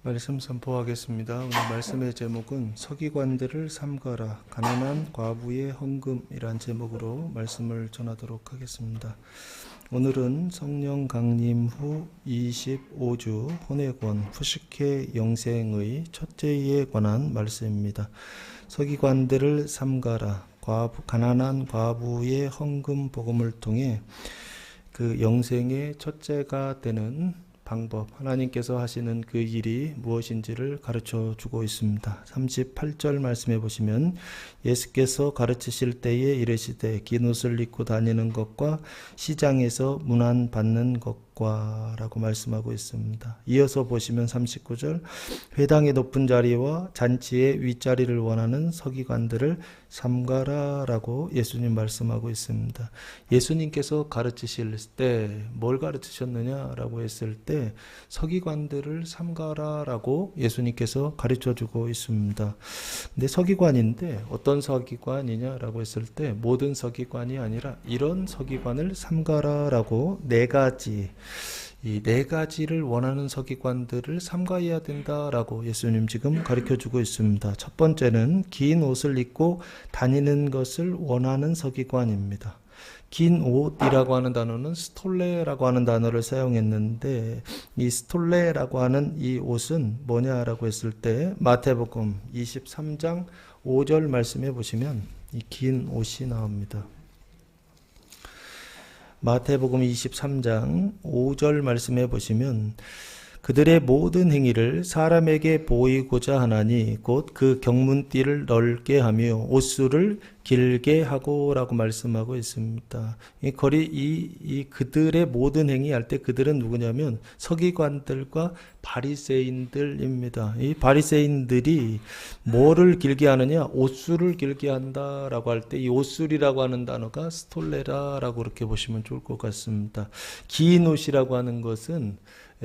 말씀 선포하겠습니다. 오늘 말씀의 제목은 서기관들을 삼가라 가난한 과부의 헌금이란 제목으로 말씀을 전하도록 하겠습니다. 오늘은 성령 강림 후 25주 혼회권 푸시케 영생의 첫째에 관한 말씀입니다. 서기관들을 삼가라 가난한 과부의 헌금 복음을 통해 그 영생의 첫째가 되는 방법, 하나님께서 하시는 그 일이 무엇인지를 가르쳐 주고 있습니다. 38절 말씀해 보시면 예수께서 가르치실 때에 이르시되 긴 옷을 입고 다니는 것과 시장에서 문안 받는 것과 라고 말씀하고 있습니다. 이어서 보시면 39절 회당의 높은 자리와 잔치의 윗자리를 원하는 서기관들을 삼가라 라고 예수님 말씀하고 있습니다. 예수님께서 가르치실 때 뭘 가르치셨느냐 라고 했을 때 서기관들을 삼가라 라고 예수님께서 가르쳐 주고 있습니다. 근데 서기관인데 어떤 서기관이냐 라고 했을 때 모든 서기관이 아니라 이런 서기관을 삼가라 라고 이 네 가지를 원하는 서기관들을 삼가해야 된다라고 예수님 지금 가르쳐주고 있습니다. 첫 번째는 긴 옷을 입고 다니는 것을 원하는 서기관입니다. 긴 옷이라고 하는 단어는 스톨레라고 하는 단어를 사용했는데 이 스톨레라고 하는 이 옷은 뭐냐라고 했을 때 마태복음 23장 5절 말씀해 보시면 이 긴 옷이 나옵니다. 마태복음 23장 5절 말씀해 보시면 그들의 모든 행위를 사람에게 보이고자 하나니 곧 그 경문띠를 넓게 하며 옷수를 길게 하고 라고 말씀하고 있습니다. 이 그들의 모든 행위 할 때 그들은 누구냐면 서기관들과 바리새인들입니다. 이 바리새인들이 뭐를 길게 하느냐? 옷수를 길게 한다라고 할 때 이 옷술이라고 하는 단어가 스톨레라라고 그렇게 보시면 좋을 것 같습니다. 긴 옷이라고 하는 것은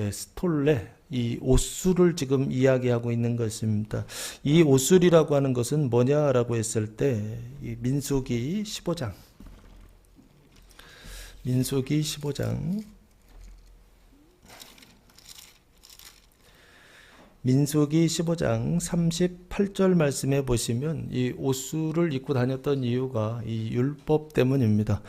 스톨레, 이 옷술을 지금 이야기하고 있는 것입니다. 이 옷술이라고 하는 것은 뭐냐라고 했을 때 민수기 15장 38절 말씀해 보시면 이 옷술을 입고 다녔던 이유가 이 율법 때문입니다.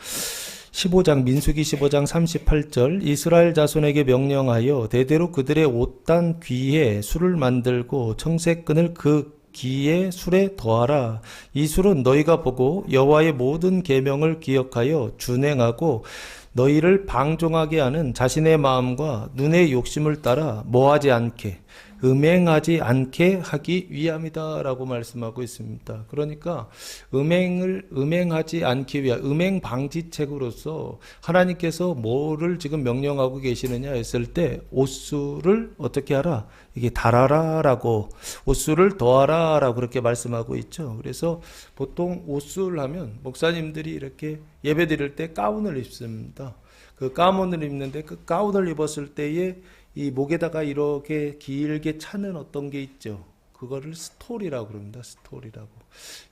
민수기 15장 38절 이스라엘 자손에게 명령하여 대대로 그들의 옷단 귀에 술을 만들고 청색끈을 그 귀의 술에 더하라. 이 술은 너희가 보고 여호와의 모든 계명을 기억하여 준행하고 너희를 방종하게 하는 자신의 마음과 눈의 욕심을 따라 뭐하지 않게 음행하지 않게 하기 위함이다 라고 말씀하고 있습니다. 그러니까 음행하지 않기 위한 음행 방지책으로서 하나님께서 뭐를 지금 명령하고 계시느냐 했을 때 옷수를 어떻게 하라? 이게 달아라 라고 옷수를 더하라 라고 그렇게 말씀하고 있죠. 그래서 보통 옷수를 하면 목사님들이 이렇게 예배 드릴 때 가운을 입습니다. 그 가운을 입는데 그 가운을 입었을 때에 이 목에다가 이렇게 길게 차는 어떤 게 있죠. 그거를 스톨이라고 그럽니다. 스톨이라고.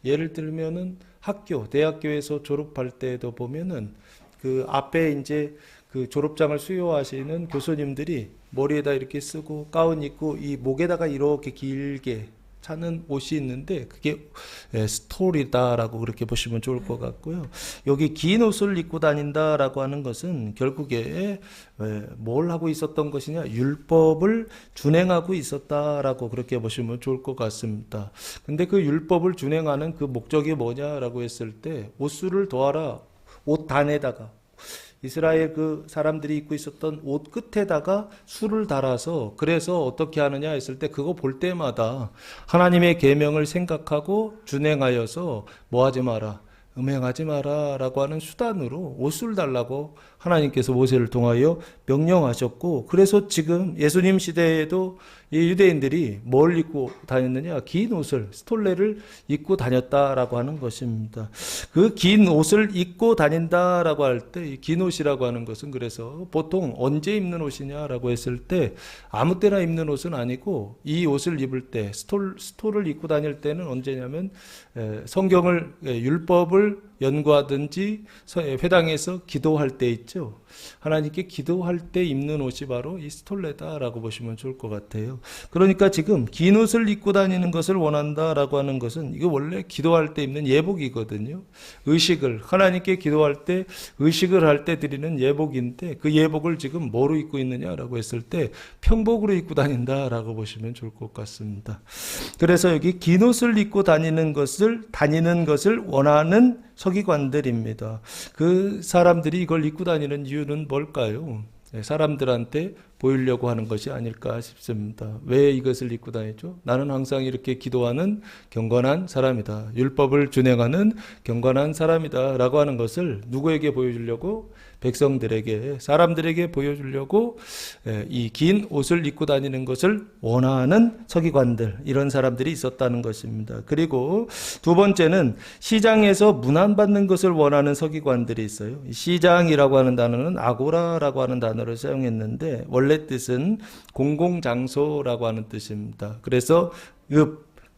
예를 들면은 대학교에서 졸업할 때도 보면은 그 앞에 이제 그 졸업장을 수여하시는 교수님들이 머리에다 이렇게 쓰고 가운 입고 이 목에다가 이렇게 길게 차는 옷이 있는데 그게 스톨이다라고 그렇게 보시면 좋을 것 같고요. 여기 긴 옷을 입고 다닌다라고 하는 것은 결국에 뭘 하고 있었던 것이냐? 율법을 준행하고 있었다라고 그렇게 보시면 좋을 것 같습니다. 근데 그 율법을 준행하는 그 목적이 뭐냐라고 했을 때 옷수를 더하라. 옷 단에다가 이스라엘 그 사람들이 입고 있었던 옷 끝에다가 술을 달아서 그래서 어떻게 하느냐 했을 때 그거 볼 때마다 하나님의 계명을 생각하고 준행하여서 뭐 하지 마라. 음행하지 마라 라고 하는 수단으로 옷을 달라고 하나님께서 모세를 통하여 명령하셨고 그래서 지금 예수님 시대에도 이 유대인들이 뭘 입고 다녔느냐? 긴 옷을 스톨레를 입고 다녔다라고 하는 것입니다. 그 긴 옷을 입고 다닌다라고 할 때 긴 옷이라고 하는 것은 그래서 보통 언제 입는 옷이냐라고 했을 때 아무 때나 입는 옷은 아니고 이 옷을 입을 때 스톨을 입고 다닐 때는 언제냐면 성경을 율법을 연구하든지 회당에서 기도할 때 있죠. 하나님께 기도할 때 입는 옷이 바로 이 스톨레다라고 보시면 좋을 것 같아요. 그러니까 지금 긴 옷을 입고 다니는 것을 원한다라고 하는 것은 이거 원래 기도할 때 입는 예복이거든요. 의식을 하나님께 기도할 때 의식을 할 때 드리는 예복인데 그 예복을 지금 뭐로 입고 있느냐라고 했을 때 평복으로 입고 다닌다라고 보시면 좋을 것 같습니다. 그래서 여기 긴 옷을 입고 다니는 것을 원하는 서기관들입니다. 그 사람들이 이걸 입고 다니는 이유는 뭘까요? 사람들한테 보이려고 하는 것이 아닐까 싶습니다. 왜 이것을 입고 다니죠? 나는 항상 이렇게 기도하는 경건한 사람이다. 율법을 준행하는 경건한 사람이다. 라고 하는 것을 누구에게 보여주려고? 백성들에게, 사람들에게 보여주려고 이 긴 옷을 입고 다니는 것을 원하는 서기관들, 이런 사람들이 있었다는 것입니다. 그리고 두 번째는 시장에서 문안받는 것을 원하는 서기관들이 있어요. 시장이라고 하는 단어는 아고라라고 하는 단어를 사용했는데 원래 뜻은 공공장소라고 하는 뜻입니다. 그래서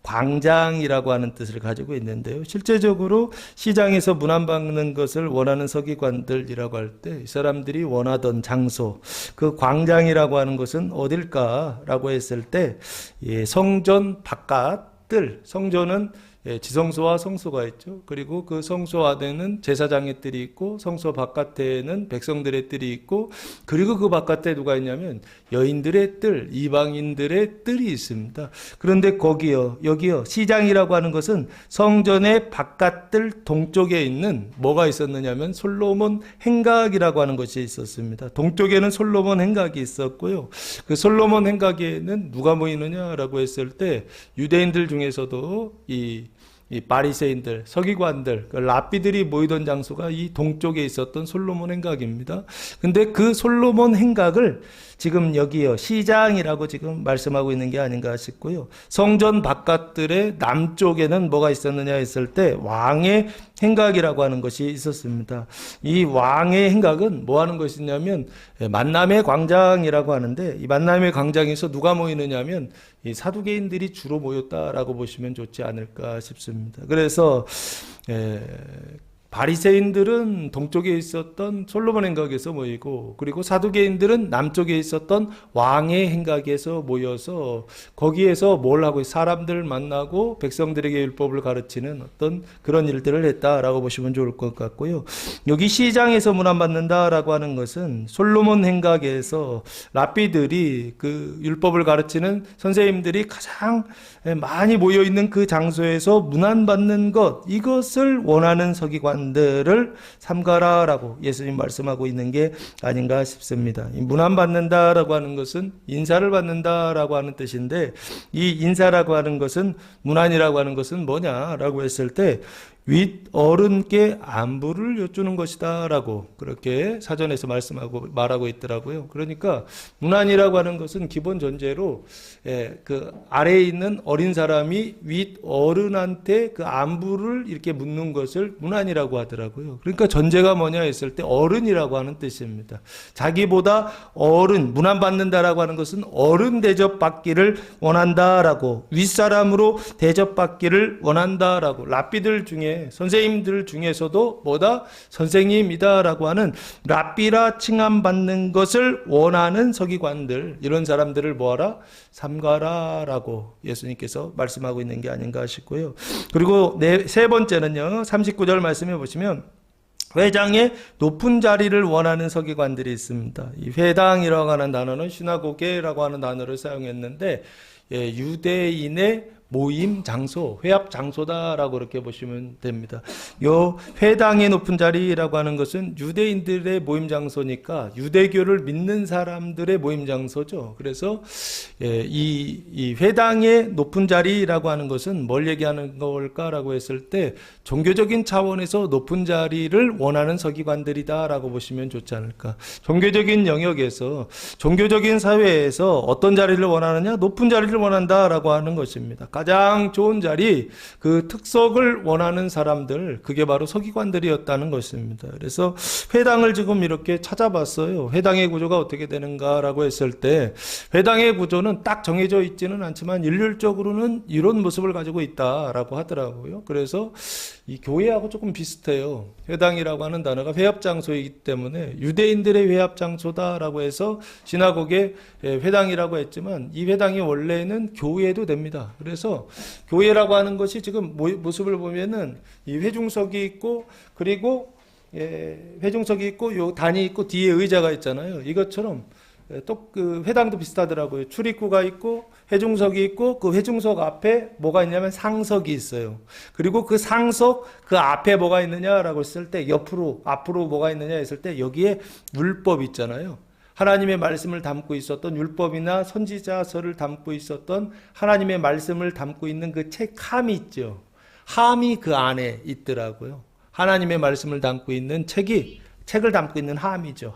광장이라고 하는 뜻을 가지고 있는데요. 실제적으로 시장에서 문안받는 것을 원하는 서기관들이라고 할 때 이 사람들이 원하던 장소, 그 광장이라고 하는 것은 어딜까라고 했을 때 성전 바깥들, 성전은 지성소와 성소가 있죠. 그리고 그 성소 안에는 제사장의 뜰이 있고 성소 바깥에는 백성들의 뜰이 있고 그리고 그 바깥에 누가 있냐면 여인들의 뜰, 이방인들의 뜰이 있습니다. 그런데 여기요 시장이라고 하는 것은 성전의 바깥뜰 동쪽에 있는 뭐가 있었느냐면 솔로몬 행각이라고 하는 것이 있었습니다. 동쪽에는 솔로몬 행각이 있었고요. 그 솔로몬 행각에는 누가 모이느냐라고 했을 때 유대인들 중에서도 이 바리새인들, 서기관들, 랍비들이 모이던 장소가 이 동쪽에 있었던 솔로몬 행각입니다. 근데 그 솔로몬 행각을 지금 여기요 시장이라고 지금 말씀하고 있는 게 아닌가 싶고요. 성전 바깥들의 남쪽에는 뭐가 있었느냐 했을 때 왕의 행각이라고 하는 것이 있었습니다. 이 왕의 행각은 뭐 하는 것이냐면 만남의 광장이라고 하는데 이 만남의 광장에서 누가 모이느냐면 이 사두개인들이 주로 모였다라고 보시면 좋지 않을까 싶습니다. 그래서 바리새인들은 동쪽에 있었던 솔로몬 행각에서 모이고 그리고 사두개인들은 남쪽에 있었던 왕의 행각에서 모여서 거기에서 뭘 하고 사람들 만나고 백성들에게 율법을 가르치는 어떤 그런 일들을 했다라고 보시면 좋을 것 같고요. 여기 시장에서 문안받는다라고 하는 것은 솔로몬 행각에서 랍비들이 그 율법을 가르치는 선생님들이 가장 많이 모여있는 그 장소에서 문안받는 것, 이것을 원하는 서기관들을 삼가라라고 예수님 말씀하고 있는 게 아닌가 싶습니다. 이 문안받는다라고 하는 것은 인사를 받는다라고 하는 뜻인데 이 인사라고 하는 것은 문안이라고 하는 것은 뭐냐라고 했을 때 윗 어른께 안부를 여쭈는 것이다 라고 그렇게 사전에서 말하고 있더라고요. 그러니까 문안이라고 하는 것은 기본 전제로 그 아래에 있는 어린 사람이 윗 어른한테 그 안부를 이렇게 묻는 것을 문안이라고 하더라고요. 그러니까 전제가 뭐냐 했을 때 어른이라고 하는 뜻입니다. 자기보다 어른, 문안받는다라고 하는 것은 어른 대접받기를 원한다라고, 윗사람으로 대접받기를 원한다라고, 랍비들 중에 선생님들 중에서도 뭐다? 선생님이다라고 하는 랍비라 칭함받는 것을 원하는 서기관들, 이런 사람들을 뭐하라? 삼가라라고 예수님께서 말씀하고 있는 게 아닌가 싶고요. 그리고 세 번째는요, 39절 말씀해 보시면 회당의 높은 자리를 원하는 서기관들이 있습니다. 이 회당이라고 하는 단어는 시나고게라고 하는 단어를 사용했는데 유대인의 모임 장소, 회합 장소다라고 그렇게 보시면 됩니다. 요 회당의 높은 자리라고 하는 것은 유대인들의 모임 장소니까 유대교를 믿는 사람들의 모임 장소죠. 그래서 이 회당의 높은 자리라고 하는 것은 뭘 얘기하는 걸까라고 했을 때 종교적인 차원에서 높은 자리를 원하는 서기관들이다라고 보시면 좋지 않을까. 종교적인 영역에서, 종교적인 사회에서 어떤 자리를 원하느냐? 높은 자리를 원한다라고 하는 것입니다. 가장 좋은 자리, 그 특석을 원하는 사람들, 그게 바로 서기관들이었다는 것입니다. 그래서 회당을 지금 이렇게 찾아봤어요. 회당의 구조가 어떻게 되는가라고 했을 때 회당의 구조는 딱 정해져 있지는 않지만 일률적으로는 이런 모습을 가지고 있다라고 하더라고요. 그래서 이 교회하고 조금 비슷해요. 회당이라고 하는 단어가 회합장소이기 때문에 유대인들의 회합장소다라고 해서 시나고게 회당이라고 했지만 이 회당이 원래는 교회도 됩니다. 그래서 교회라고 하는 것이 지금 모습을 보면은 이 회중석이 있고 그리고 회중석이 있고 요 단이 있고 뒤에 의자가 있잖아요. 이것처럼 또 그 회당도 비슷하더라고요. 출입구가 있고 회중석이 있고 그 회중석 앞에 뭐가 있냐면 상석이 있어요. 그리고 그 상석 그 앞에 뭐가 있느냐라고 했을 때 앞으로 뭐가 있느냐 했을 때 여기에 율법 있잖아요. 하나님의 말씀을 담고 있었던 율법이나 선지자서를 담고 있었던 하나님의 말씀을 담고 있는 그 책 함이 있죠. 함이 그 안에 있더라고요. 하나님의 말씀을 담고 있는 책을 담고 있는 함이죠.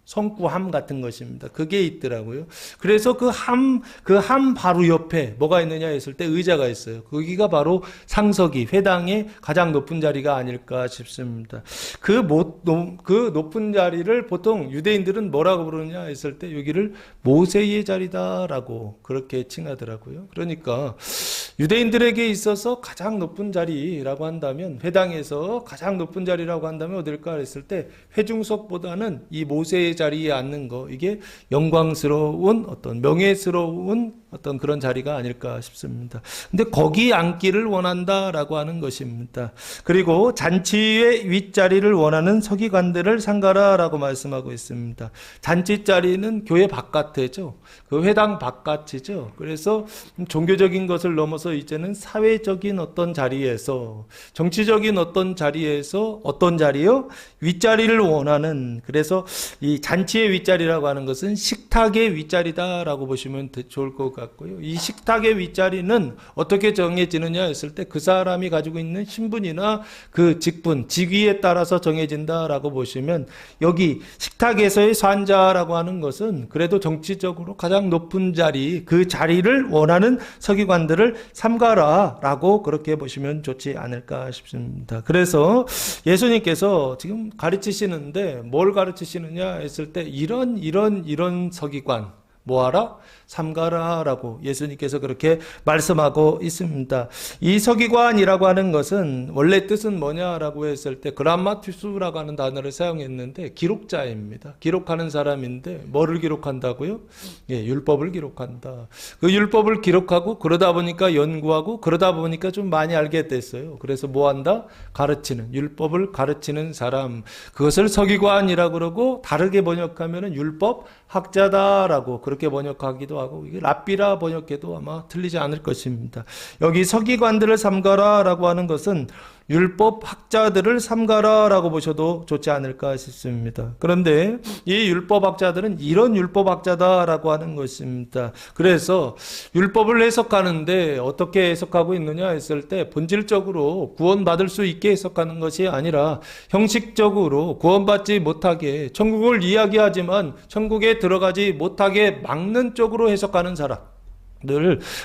성구함 같은 것입니다. 그게 있더라고요. 그래서 그 함 바로 옆에 뭐가 있느냐 했을 때 의자가 있어요. 거기가 바로 상석이 회당의 가장 높은 자리가 아닐까 싶습니다. 그 높은 자리를 보통 유대인들은 뭐라고 부르느냐 했을 때 여기를 모세의 자리다라고 그렇게 칭하더라고요. 그러니까 유대인들에게 있어서 가장 높은 자리라고 한다면 회당에서 가장 높은 자리라고 한다면 어딜까 했을 때 회중석보다는 이 모세의 자리에 앉는 거 이게 영광스러운 어떤 명예스러운 어떤 그런 자리가 아닐까 싶습니다. 근데 거기 앉기를 원한다라고 하는 것입니다. 그리고 잔치의 윗자리를 원하는 서기관들을 삼가라라고 말씀하고 있습니다. 잔치 자리는 교회 바깥이죠. 그 회당 바깥이죠. 그래서 종교적인 것을 넘어서 이제는 사회적인 어떤 자리에서 정치적인 어떤 자리에서 어떤 자리요? 윗자리를 원하는 그래서 이 잔치의 윗자리라고 하는 것은 식탁의 윗자리다라고 보시면 좋을 것 같고요. 이 식탁의 윗자리는 어떻게 정해지느냐 했을 때 그 사람이 가지고 있는 신분이나 그 직분, 직위에 따라서 정해진다라고 보시면 여기 식탁에서의 산자라고 하는 것은 그래도 정치적으로 가장 높은 자리, 그 자리를 원하는 서기관들을 삼가라라고 그렇게 보시면 좋지 않을까 싶습니다. 그래서 예수님께서 지금 가르치시는데 뭘 가르치시느냐 했을 때 이런 서기관 뭐하라? 삼가라라고 예수님께서 그렇게 말씀하고 있습니다. 이 서기관이라고 하는 것은 원래 뜻은 뭐냐라고 했을 때 그람마티수라고 하는 단어를 사용했는데 기록자입니다. 기록하는 사람인데 뭐를 기록한다고요? 율법을 기록한다. 그 율법을 기록하고 그러다 보니까 연구하고 그러다 보니까 좀 많이 알게 됐어요. 그래서 뭐한다? 가르치는 율법을 가르치는 사람. 그것을 서기관이라고 그러고 다르게 번역하면은 율법 학자다라고 그렇게 번역하기도 하고 이게 랍비라 번역해도 아마 틀리지 않을 것입니다. 여기 서기관들을 삼가라라고 하는 것은 율법 학자들을 삼가라라고 보셔도 좋지 않을까 싶습니다. 그런데 이 율법 학자들은 이런 율법 학자다라고 하는 것입니다. 그래서 율법을 해석하는데 어떻게 해석하고 있느냐 했을 때 본질적으로 구원받을 수 있게 해석하는 것이 아니라 형식적으로 구원받지 못하게 천국을 이야기하지만 천국에 들어가지 못하게 막는 쪽으로 해석하는 사람.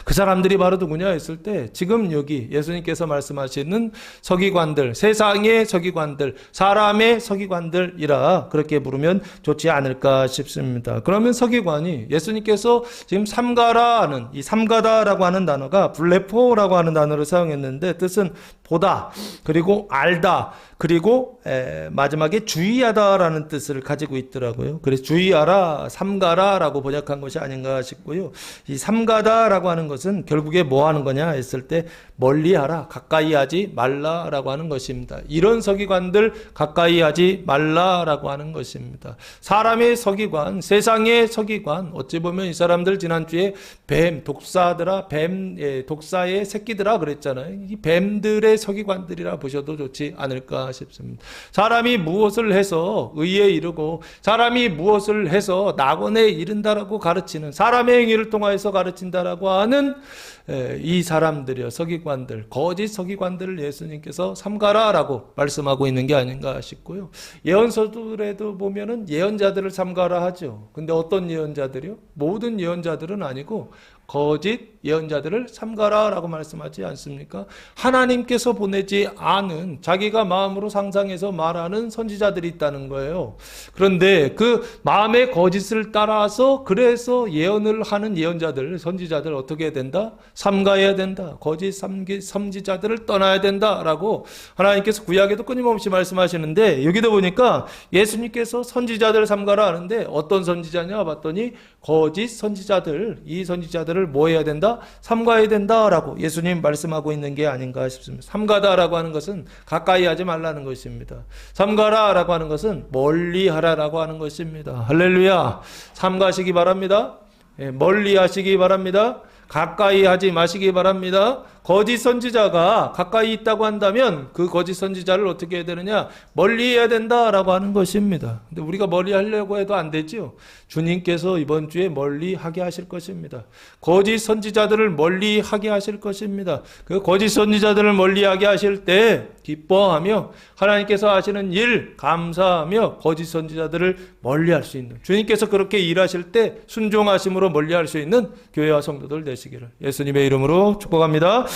그 사람들이 바로 누구냐 했을 때 지금 여기 예수님께서 말씀하시는 서기관들, 세상의 서기관들, 사람의 서기관들이라 그렇게 부르면 좋지 않을까 싶습니다. 그러면 서기관이 예수님께서 지금 삼가라는 이 삼가다라고 하는 단어가 블레포라고 하는 단어를 사용했는데 뜻은 보다 그리고 알다 그리고 마지막에 주의하다라는 뜻을 가지고 있더라고요. 그래서 주의하라, 삼가라라고 번역한 것이 아닌가 싶고요. 이 삼가다라고 하는 것은 결국에 뭐 하는 거냐 했을 때 멀리하라, 가까이 하지 말라라고 하는 것입니다. 이런 서기관들 가까이 하지 말라라고 하는 것입니다. 사람의 서기관, 세상의 서기관, 어찌 보면 이 사람들 지난주에 뱀, 독사더라, 독사의 새끼들아 그랬잖아요. 이 뱀들의 서기관들이라 보셔도 좋지 않을까 싶습니다. 사람이 무엇을 해서 의에 이르고 사람이 무엇을 해서 낙원에 이른다라고 가르치는 사람의 행위를 통하여서 가르친다라고 하는 이 사람들이요 서기관들 거짓 서기관들을 예수님께서 삼가라라고 말씀하고 있는 게 아닌가 싶고요. 예언서들에도 보면은 예언자들을 삼가라 하죠. 근데 어떤 예언자들이요? 모든 예언자들은 아니고 거짓 예언자들을 삼가라 라고 말씀하지 않습니까? 하나님께서 보내지 않은 자기가 마음으로 상상해서 말하는 선지자들이 있다는 거예요. 그런데 그 마음의 거짓을 따라서 그래서 예언을 하는 예언자들, 선지자들 어떻게 해야 된다? 삼가해야 된다. 거짓 선지자들을 떠나야 된다라고 하나님께서 구약에도 끊임없이 말씀하시는데, 여기도 보니까 예수님께서 선지자들 삼가라 하는데 어떤 선지자냐 봤더니 거짓 선지자들, 이 선지자들을 뭐 해야 된다? 삼가해야 된다라고 예수님 말씀하고 있는 게 아닌가 싶습니다. 삼가다라고 하는 것은 가까이 하지 말라는 것입니다. 삼가라라고 하는 것은 멀리 하라라고 하는 것입니다. 할렐루야. 삼가시기 바랍니다. 멀리 하시기 바랍니다. 가까이 하지 마시기 바랍니다. 거짓 선지자가 가까이 있다고 한다면 그 거짓 선지자를 어떻게 해야 되느냐? 멀리 해야 된다라고 하는 것입니다. 근데 우리가 멀리 하려고 해도 안 되죠. 주님께서 이번 주에 멀리 하게 하실 것입니다. 거짓 선지자들을 멀리 하게 하실 것입니다. 그 거짓 선지자들을 멀리 하게 하실 때 기뻐하며 하나님께서 하시는 일 감사하며 거짓 선지자들을 멀리 할 수 있는, 주님께서 그렇게 일하실 때 순종하심으로 멀리 할 수 있는 교회와 성도들 되시기를 예수님의 이름으로 축복합니다.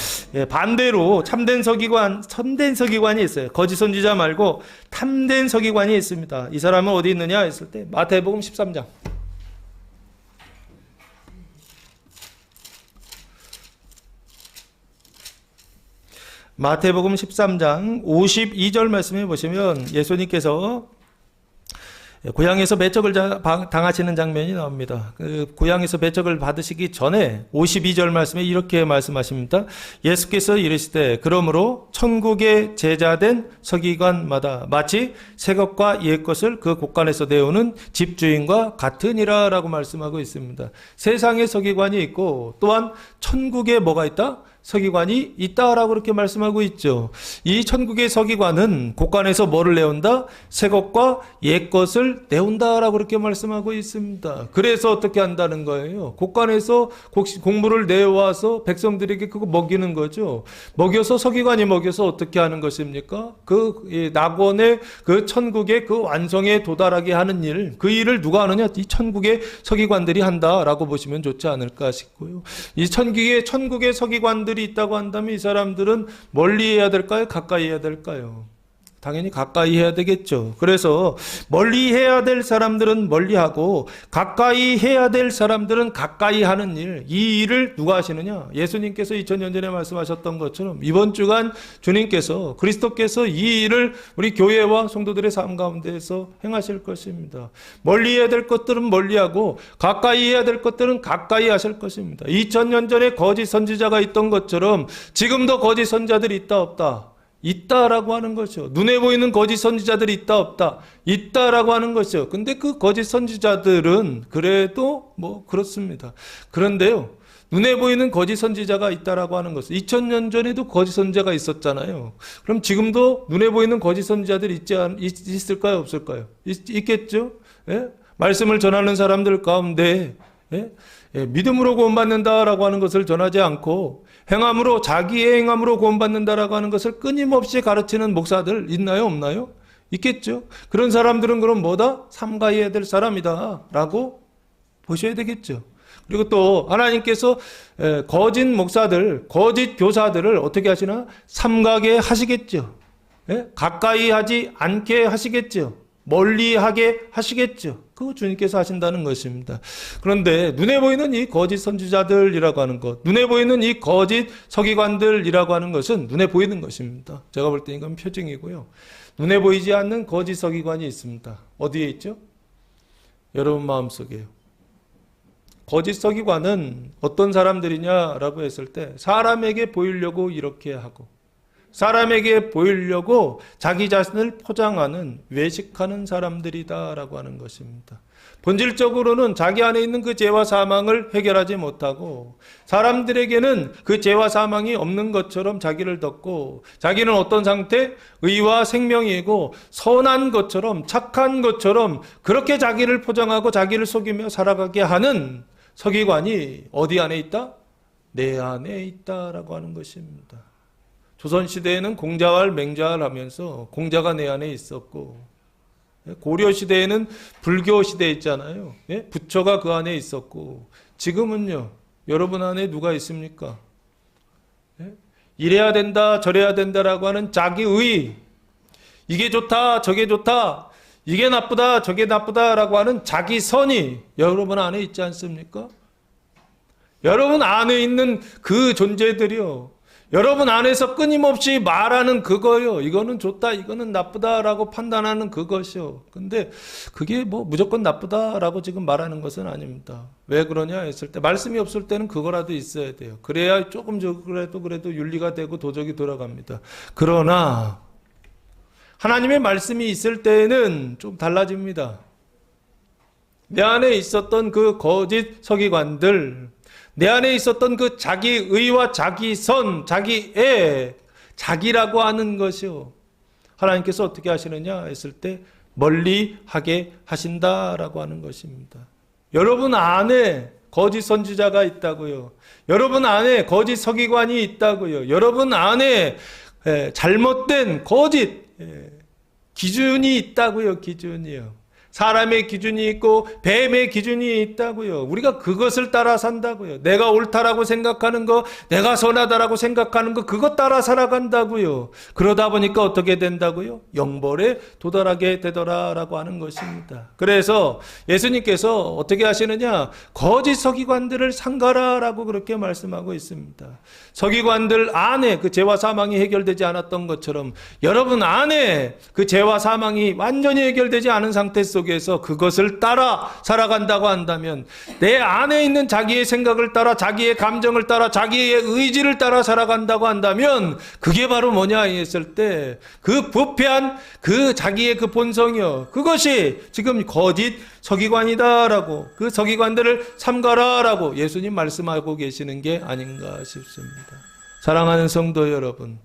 반대로 참된 서기관이 있어요. 거짓 선지자 말고 참된 서기관이 있습니다. 이 사람은 어디 있느냐 했을 때 마태복음 13장. 마태복음 13장 52절 말씀해 보시면 예수님께서 고향에서 매적을 당하시는 장면이 나옵니다. 그 고향에서 매적을 받으시기 전에 52절 말씀에 이렇게 말씀하십니다. 예수께서 이르시되 그러므로 천국의 제자된 서기관마다 마치 새 것과 옛 것을 그 곳간에서 내오는 집주인과 같으니라 라고 말씀하고 있습니다. 세상에 서기관이 있고 또한 천국에 뭐가 있다? 서기관이 있다라고 그렇게 말씀하고 있죠. 이 천국의 서기관은 곳간에서 뭐를 내온다? 새 것과 옛 것을 내온다라고 그렇게 말씀하고 있습니다. 그래서 어떻게 한다는 거예요? 곳간에서 곡물을 내와서 백성들에게 그거 먹이는 거죠. 먹여서 서기관이 먹여서 어떻게 하는 것입니까? 그 낙원의 그 천국의 그 완성에 도달하게 하는 일, 그 일을 누가 하느냐? 이 천국의 서기관들이 한다라고 보시면 좋지 않을까 싶고요. 이 천국의 서기관들이 있다고 한다면 이 사람들은 멀리 해야 될까요? 가까이 해야 될까요? 당연히 가까이 해야 되겠죠. 그래서 멀리 해야 될 사람들은 멀리하고 가까이 해야 될 사람들은 가까이 하는 일, 이 일을 누가 하시느냐? 예수님께서 2000년 전에 말씀하셨던 것처럼 이번 주간 주님께서, 그리스도께서 이 일을 우리 교회와 성도들의 삶 가운데에서 행하실 것입니다. 멀리 해야 될 것들은 멀리하고 가까이 해야 될 것들은 가까이 하실 것입니다. 2000년 전에 거짓 선지자가 있던 것처럼 지금도 거짓 선지자들이 있다 없다? 있다라고 하는 것이죠. 눈에 보이는 거짓 선지자들이 있다 없다? 있다라고 하는 것이죠. 근데 그 거짓 선지자들은 그래도 뭐 그렇습니다. 그런데요, 눈에 보이는 거짓 선지자가 있다라고 하는 것은 2000년 전에도 거짓 선지자가 있었잖아요. 그럼 지금도 눈에 보이는 거짓 선지자들이 있을까요? 없을까요? 있겠죠? 예? 말씀을 전하는 사람들 가운데 믿음으로 구원받는다라고 하는 것을 전하지 않고 행함으로, 자기의 행함으로 구원받는다라고 하는 것을 끊임없이 가르치는 목사들 있나요? 없나요? 있겠죠. 그런 사람들은 그럼 뭐다? 삼가해야 될 사람이다 라고 보셔야 되겠죠. 그리고 또 하나님께서 거짓 목사들, 거짓 교사들을 어떻게 하시나? 삼가게 하시겠죠. 가까이 하지 않게 하시겠죠. 멀리하게 하시겠죠. 그거 주님께서 하신다는 것입니다. 그런데 눈에 보이는 이 거짓 선지자들이라고 하는 것, 눈에 보이는 이 거짓 서기관들이라고 하는 것은 눈에 보이는 것입니다. 제가 볼 때 이건 표징이고요. 눈에 보이지 않는 거짓 서기관이 있습니다. 어디에 있죠? 여러분 마음속에요. 거짓 서기관은 어떤 사람들이냐라고 했을 때 사람에게 보이려고 이렇게 하고 사람에게 보이려고 자기 자신을 포장하는, 외식하는 사람들이다라고 하는 것입니다. 본질적으로는 자기 안에 있는 그 죄와 사망을 해결하지 못하고 사람들에게는 그 죄와 사망이 없는 것처럼 자기를 덮고 자기는 어떤 상태? 의와 생명이고 선한 것처럼, 착한 것처럼 그렇게 자기를 포장하고 자기를 속이며 살아가게 하는 서기관이 어디 안에 있다? 내 안에 있다라고 하는 것입니다. 조선시대에는 공자활, 맹자활 하면서 공자가 내 안에 있었고, 고려시대에는 불교시대 있잖아요. 부처가 그 안에 있었고, 지금은요, 여러분 안에 누가 있습니까? 예? 이래야 된다, 저래야 된다라고 하는 자기의, 이게 좋다, 저게 좋다, 이게 나쁘다, 저게 나쁘다라고 하는 자기선이 여러분 안에 있지 않습니까? 여러분 안에 있는 그 존재들이요, 여러분 안에서 끊임없이 말하는 그거요, 이거는 좋다, 이거는 나쁘다라고 판단하는 그것이요. 근데 그게 뭐 무조건 나쁘다라고 지금 말하는 것은 아닙니다. 왜 그러냐 했을 때, 말씀이 없을 때는 그거라도 있어야 돼요. 그래야 조금 그래도 윤리가 되고 도적이 돌아갑니다. 그러나 하나님의 말씀이 있을 때는 좀 달라집니다. 내 안에 있었던 그 거짓 서기관들, 내 안에 있었던 그 자기의와 자기선, 자기애, 자기라고 하는 것이요, 하나님께서 어떻게 하시느냐 했을 때 멀리하게 하신다라고 하는 것입니다. 여러분 안에 거짓 선지자가 있다고요. 여러분 안에 거짓 서기관이 있다고요. 여러분 안에 잘못된 거짓 기준이 있다고요. 기준이요. 사람의 기준이 있고 뱀의 기준이 있다고요. 우리가 그것을 따라 산다고요. 내가 옳다라고 생각하는 거, 내가 선하다라고 생각하는 거, 그것 따라 살아간다고요. 그러다 보니까 어떻게 된다고요? 영벌에 도달하게 되더라라고 하는 것입니다. 그래서 예수님께서 어떻게 하시느냐? 거짓 서기관들을 상가라라고 그렇게 말씀하고 있습니다. 서기관들 안에 그 죄와 사망이 해결되지 않았던 것처럼 여러분 안에 그 죄와 사망이 완전히 해결되지 않은 상태 속에서 그것을 따라 살아간다고 한다면, 내 안에 있는 자기의 생각을 따라, 자기의 감정을 따라, 자기의 의지를 따라 살아간다고 한다면, 그게 바로 뭐냐 했을 때 그 부패한 그 자기의 그 본성이요, 그것이 지금 거짓 서기관이다라고, 그 서기관들을 삼가라라고 예수님 말씀하고 계시는 게 아닌가 싶습니다. 사랑하는 성도 여러분,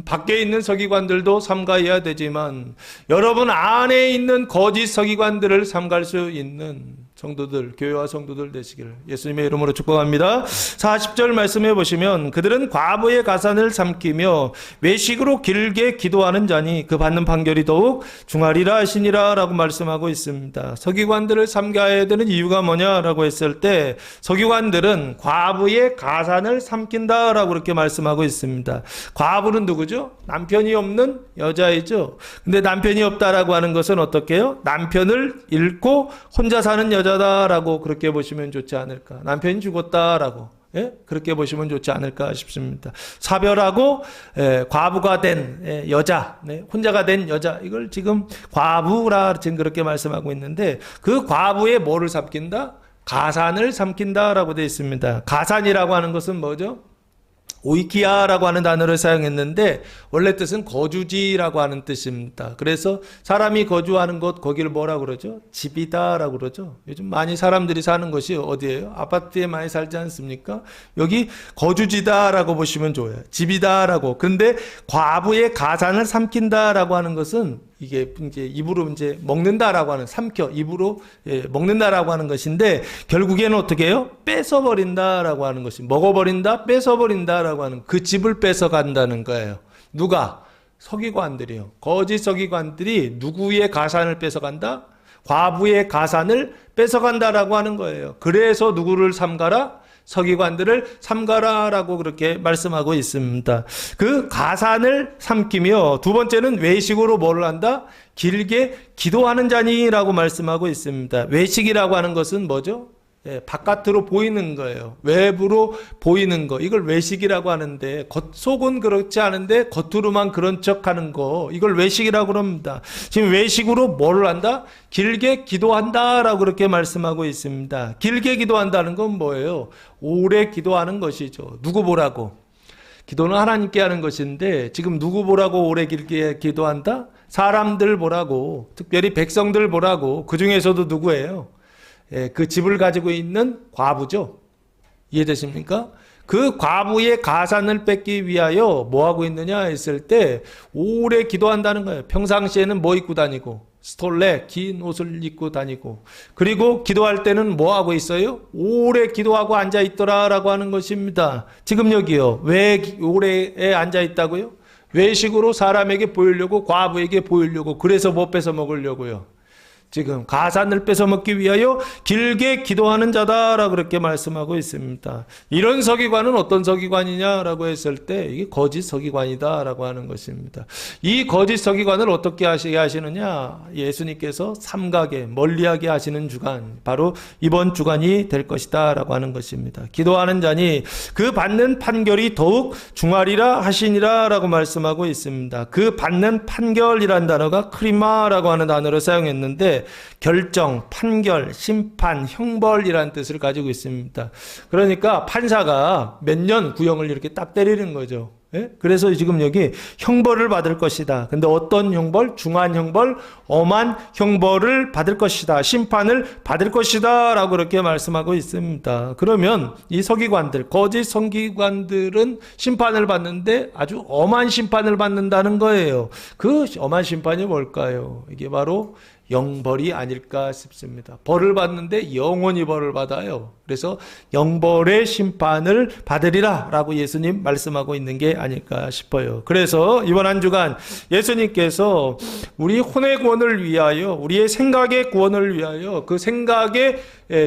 밖에 있는 서기관들도 삼가해야 되지만 여러분 안에 있는 거짓 서기관들을 삼갈 수 있는 성도들, 교회와 성도들 되시기를 예수님의 이름으로 축복합니다. 40절 말씀해 보시면, 그들은 과부의 가산을 삼키며 외식으로 길게 기도하는 자니 그 받는 판결이 더욱 중하리라 하시니라 라고 말씀하고 있습니다. 서기관들을 삼가해야 되는 이유가 뭐냐라고 했을 때, 서기관들은 과부의 가산을 삼킨다라고 그렇게 말씀하고 있습니다. 과부는 누구죠? 남편이 없는 여자이죠. 근데 남편이 없다라고 하는 것은 어떻게 해요? 남편을 잃고 혼자 사는 여자다라고 그렇게 보시면 좋지 않을까. 남편이 죽었다라고, 예? 그렇게 보시면 좋지 않을까 싶습니다. 사별하고 과부가 된 여자, 네? 혼자가 된 여자, 이걸 지금 과부라 지금 그렇게 말씀하고 있는데, 그 과부의 뭐를 삼킨다? 가산을 삼킨다라고 되어 있습니다. 가산이라고 하는 것은 뭐죠? 오이키아라고 하는 단어를 사용했는데 원래 뜻은 거주지라고 하는 뜻입니다. 그래서 사람이 거주하는 곳, 거기를 뭐라고 그러죠? 집이다라고 그러죠. 요즘 많이 사람들이 사는 것이 어디예요? 아파트에 많이 살지 않습니까? 여기 거주지다라고 보시면 좋아요. 집이다라고. 근데 과부의 가산을 삼킨다라고 하는 것은 이게 이제 입으로 이제 먹는다라고 하는, 삼켜 입으로 먹는다라고 하는 것인데, 결국에는 어떻게 해요? 뺏어버린다라고 하는 것이, 먹어버린다, 뺏어버린다라고 하는, 그 집을 뺏어간다는 거예요. 누가? 서기관들이요. 거짓 서기관들이 누구의 가산을 뺏어간다? 과부의 가산을 뺏어간다라고 하는 거예요. 그래서 누구를 삼가라? 서기관들을 삼가라라고 그렇게 말씀하고 있습니다. 그 가산을 삼키며, 두 번째는 외식으로 뭐를 한다? 길게 기도하는 자니라고 말씀하고 있습니다. 외식이라고 하는 것은 뭐죠? 바깥으로 보이는 거예요. 외부로 보이는 거, 이걸 외식이라고 하는데, 속은 그렇지 않은데 겉으로만 그런 척하는 거, 이걸 외식이라고 합니다. 지금 외식으로 뭐를 한다? 길게 기도한다라고 그렇게 말씀하고 있습니다. 길게 기도한다는 건 뭐예요? 오래 기도하는 것이죠. 누구 보라고? 기도는 하나님께 하는 것인데, 지금 누구 보라고 오래 길게 기도한다? 사람들 보라고, 특별히 백성들 보라고. 그 중에서도 누구예요? 그 집을 가지고 있는 과부죠. 이해되십니까? 그 과부의 가산을 뺏기 위하여 뭐 하고 있느냐 했을 때, 오래 기도한다는 거예요. 평상시에는 뭐 입고 다니고, 스톨레, 긴 옷을 입고 다니고, 그리고 기도할 때는 뭐 하고 있어요? 오래 기도하고 앉아 있더라라고 하는 것입니다. 지금 여기요. 왜 오래에 앉아 있다고요? 외식으로 사람에게 보이려고, 과부에게 보이려고, 그래서 뭐 뺏어 먹으려고요. 지금 가산을 뺏어먹기 위하여 길게 기도하는 자다라고 그렇게 말씀하고 있습니다. 이런 서기관은 어떤 서기관이냐라고 했을 때 이게 거짓 서기관이다라고 하는 것입니다. 이 거짓 서기관을 어떻게 하시게 하시느냐? 예수님께서 삼가게 멀리하게 하시는 주간, 바로 이번 주간이 될 것이다라고 하는 것입니다. 기도하는 자니 그 받는 판결이 더욱 중하리라 하시니라라고 말씀하고 있습니다. 그 받는 판결이란 단어가 크리마라고 하는 단어를 사용했는데 결정, 판결, 심판, 형벌이라는 뜻을 가지고 있습니다. 그러니까 판사가 몇 년 구형을 이렇게 딱 때리는 거죠. 예? 그래서 지금 여기 형벌을 받을 것이다. 근데 어떤 형벌? 중한 형벌, 엄한 형벌을 받을 것이다. 심판을 받을 것이다. 라고 그렇게 말씀하고 있습니다. 그러면 이 서기관들, 거짓 서기관들은 심판을 받는데 아주 엄한 심판을 받는다는 거예요. 그 엄한 심판이 뭘까요? 이게 바로 영벌이 아닐까 싶습니다. 벌을 받는데 영원히 벌을 받아요. 그래서 영벌의 심판을 받으리라 라고 예수님 말씀하고 있는 게 아닐까 싶어요. 그래서 이번 한 주간 예수님께서 우리 혼의 구원을 위하여, 우리의 생각의 구원을 위하여, 그 생각의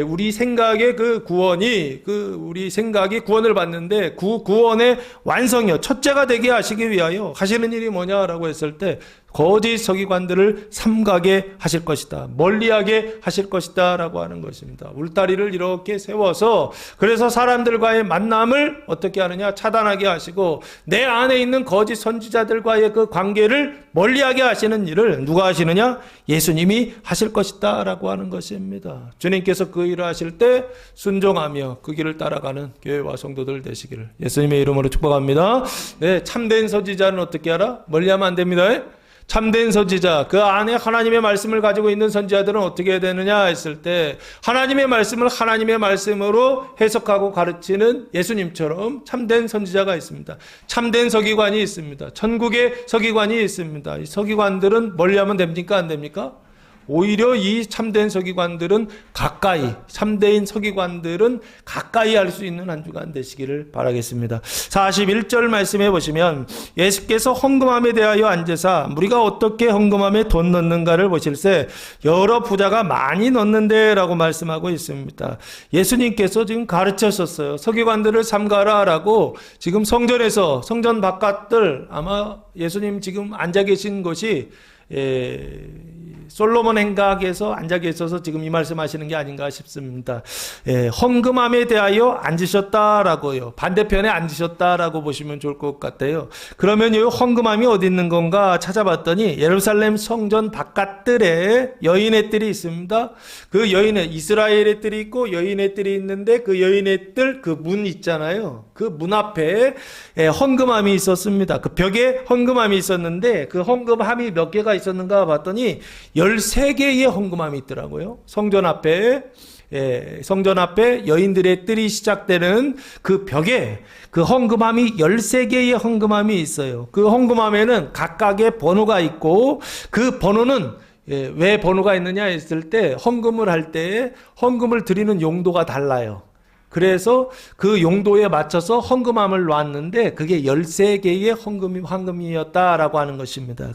우리 생각의 그 구원이, 우리 생각이 구원을 받는데 그 구원의 완성이요, 첫째가 되게 하시기 위하여 하시는 일이 뭐냐라고 했을 때 거짓 서기관들을 삼가게 하실 것이다, 멀리하게 하실 것이다 라고 하는 것입니다. 울타리를 이렇게 세워서, 그래서 사람들과의 만남을 어떻게 하느냐, 차단하게 하시고 내 안에 있는 거짓 선지자들과의 그 관계를 멀리하게 하시는 일을 누가 하시느냐? 예수님이 하실 것이다 라고 하는 것입니다. 주님께서 그 일을 하실 때 순종하며 그 길을 따라가는 교회와 성도들 되시기를 예수님의 이름으로 축복합니다. 네, 참된 선지자는 어떻게 하라? 멀리하면 안 됩니다. 참된 선지자, 그 안에 하나님의 말씀을 가지고 있는 선지자들은 어떻게 해야 되느냐 했을 때 하나님의 말씀을 하나님의 말씀으로 해석하고 가르치는 예수님처럼 참된 선지자가 있습니다. 참된 서기관이 있습니다. 천국의 서기관이 있습니다. 이 서기관들은 멀리하면 됩니까? 안 됩니까? 오히려 이 참된 서기관들은 가까이, 참된 서기관들은 가까이 할 수 있는 한 주간 되시기를 바라겠습니다. 41절 말씀해 보시면 예수께서 헌금함에 대하여 앉으사 우리가 어떻게 헌금함에 돈 넣는가를 보실세 여러 부자가 많이 넣는데 라고 말씀하고 있습니다. 예수님께서 지금 가르쳤었어요. 서기관들을 삼가라 라고. 지금 성전에서, 성전 바깥들, 아마 예수님 지금 앉아 계신 곳이 솔로몬 행각에서 앉아 계셔서 지금 이 말씀하시는 게 아닌가 싶습니다. 헌금함에 대하여 앉으셨다라고요. 반대편에 앉으셨다라고 보시면 좋을 것 같아요. 그러면 이 헌금함이 어디 있는 건가 찾아봤더니 예루살렘 성전 바깥들에 여인의 뜰이 있습니다. 그 여인의, 이스라엘의 뜰이 있고 여인의 뜰이 있는데 그 여인의 뜰, 그 문 있잖아요. 그 문 앞에 헌금함이 있었습니다. 그 벽에 헌금함이 있었는데 그 헌금함이 몇 개가 있었는가 봤더니 13개의 헌금함이 있더라고요. 성전 앞에 여인들의 뜰이 시작되는 그 벽에 그 헌금함이 13개의 헌금함이 있어요. 그 헌금함에는 각각의 번호가 있고 그 번호는 왜 번호가 있느냐 했을 때 헌금을 할 때 헌금을 드리는 용도가 달라요. 그래서 그 용도에 맞춰서 헌금함을 놨는데 그게 13개의 헌금이었다라고 하는 것입니다.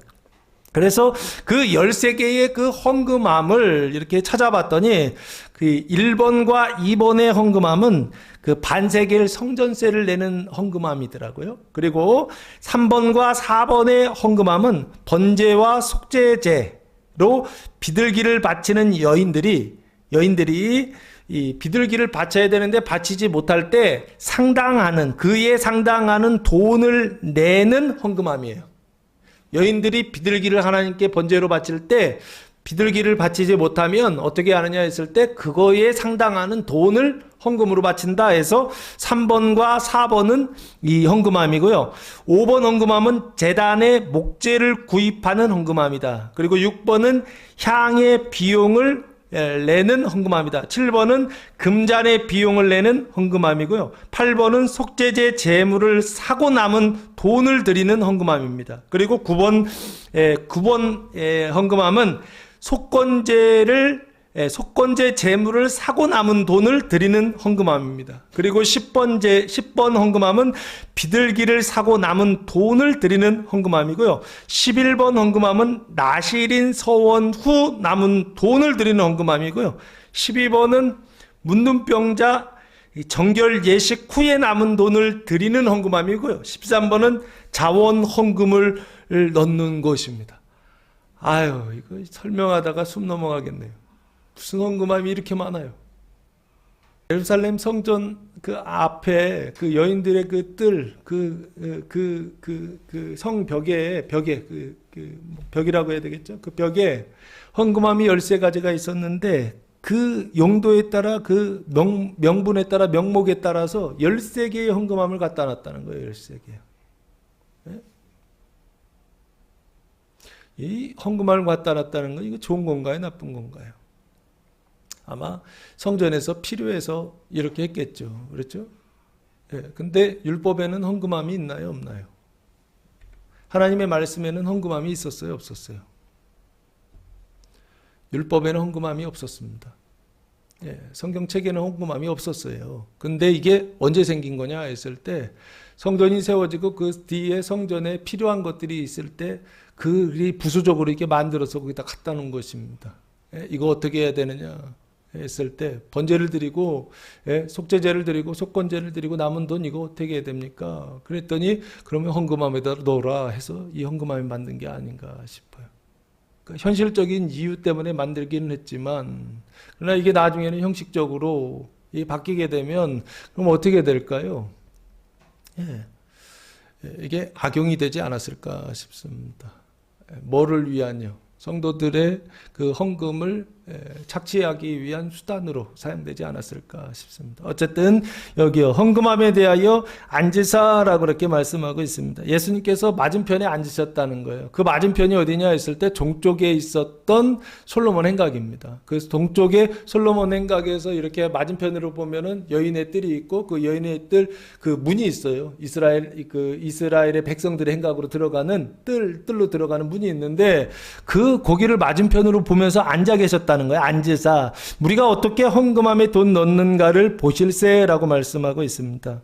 그래서 그 13개의 그 헌금함을 이렇게 찾아봤더니 그 1번과 2번의 헌금함은 그 반세겔 성전세를 내는 헌금함이더라고요. 그리고 3번과 4번의 헌금함은 번제와 속죄제로 비둘기를 바치는 여인들이 이 비둘기를 바쳐야 되는데 바치지 못할 때 그에 상당하는 돈을 내는 헌금함이에요. 여인들이 비둘기를 하나님께 번제로 바칠 때 비둘기를 바치지 못하면 어떻게 하느냐 했을 때 그거에 상당하는 돈을 헌금으로 바친다 해서 3번과 4번은 이 헌금함이고요. 5번 헌금함은 제단의 목재를 구입하는 헌금함이다. 그리고 6번은 향의 비용을 내는 헌금함이다. 7번은 금잔의 비용을 내는 헌금함이고요. 8번은 속죄제 제물을 사고 남은 돈을 드리는 헌금함입니다. 그리고 9번 헌금함은 속건제를 속건제 재물을 사고 남은 돈을 드리는 헌금함입니다. 그리고 10번 헌금함은 비둘기를 사고 남은 돈을 드리는 헌금함이고요. 11번 헌금함은 나실인 서원 후 남은 돈을 드리는 헌금함이고요. 12번은 문둥병자 정결 예식 후에 남은 돈을 드리는 헌금함이고요. 13번은 자원 헌금을 넣는 것입니다. 아유, 이거 설명하다가 숨 넘어가겠네요. 무슨 헌금함이 이렇게 많아요? 예루살렘 성전 그 앞에 그 여인들의 그 뜰, 그 성벽에, 벽이라고 해야 되겠죠? 그 벽에 헌금함이 13가지가 있었는데 그 용도에 따라 그 명분에 따라 명목에 따라서 13개의 헌금함을 갖다 놨다는 거예요. 13개. 네? 이 헌금함을 갖다 놨다는 건 이거 좋은 건가요? 나쁜 건가요? 아마 성전에서 필요해서 이렇게 했겠죠. 그렇죠? 예. 근데 율법에는 헌금함이 있나요? 없나요? 하나님의 말씀에는 헌금함이 있었어요? 없었어요? 율법에는 헌금함이 없었습니다. 예. 성경책에는 헌금함이 없었어요. 근데 이게 언제 생긴 거냐 했을 때 성전이 세워지고 그 뒤에 성전에 필요한 것들이 있을 때 그리 부수적으로 이렇게 만들어서 거기다 갖다 놓은 것입니다. 예. 이거 어떻게 해야 되느냐 했을 때 번제를 드리고 속죄제를 드리고 속건제를 드리고 남은 돈 이거 어떻게 해야 됩니까? 그랬더니 그러면 헌금함에다 넣어라 해서 이 헌금함이 만든 게 아닌가 싶어요. 그러니까 현실적인 이유 때문에 만들기는 했지만 그러나 이게 나중에는 형식적으로 바뀌게 되면 그럼 어떻게 될까요? 이게 악용이 되지 않았을까 싶습니다. 뭐를 위한요? 성도들의 그 헌금을 착취하기 위한 수단으로 사용되지 않았을까 싶습니다. 어쨌든 여기요 헌금함에 대하여 앉으사라고 그렇게 말씀하고 있습니다. 예수님께서 맞은편에 앉으셨다는 거예요. 그 맞은편이 어디냐 했을 때 동쪽에 있었던 솔로몬 행각입니다. 그래서 동쪽에 솔로몬 행각에서 이렇게 맞은편으로 보면은 여인의 뜰이 있고 그 여인의 뜰 그 문이 있어요. 이스라엘의 백성들의 행각으로 들어가는 뜰로 들어가는 문이 있는데 그 고기를 맞은편으로 보면서 앉아 계셨다는 거예요. 앉으사 우리가 어떻게 헌금함에 돈 넣는가를 보실세라고 말씀하고 있습니다.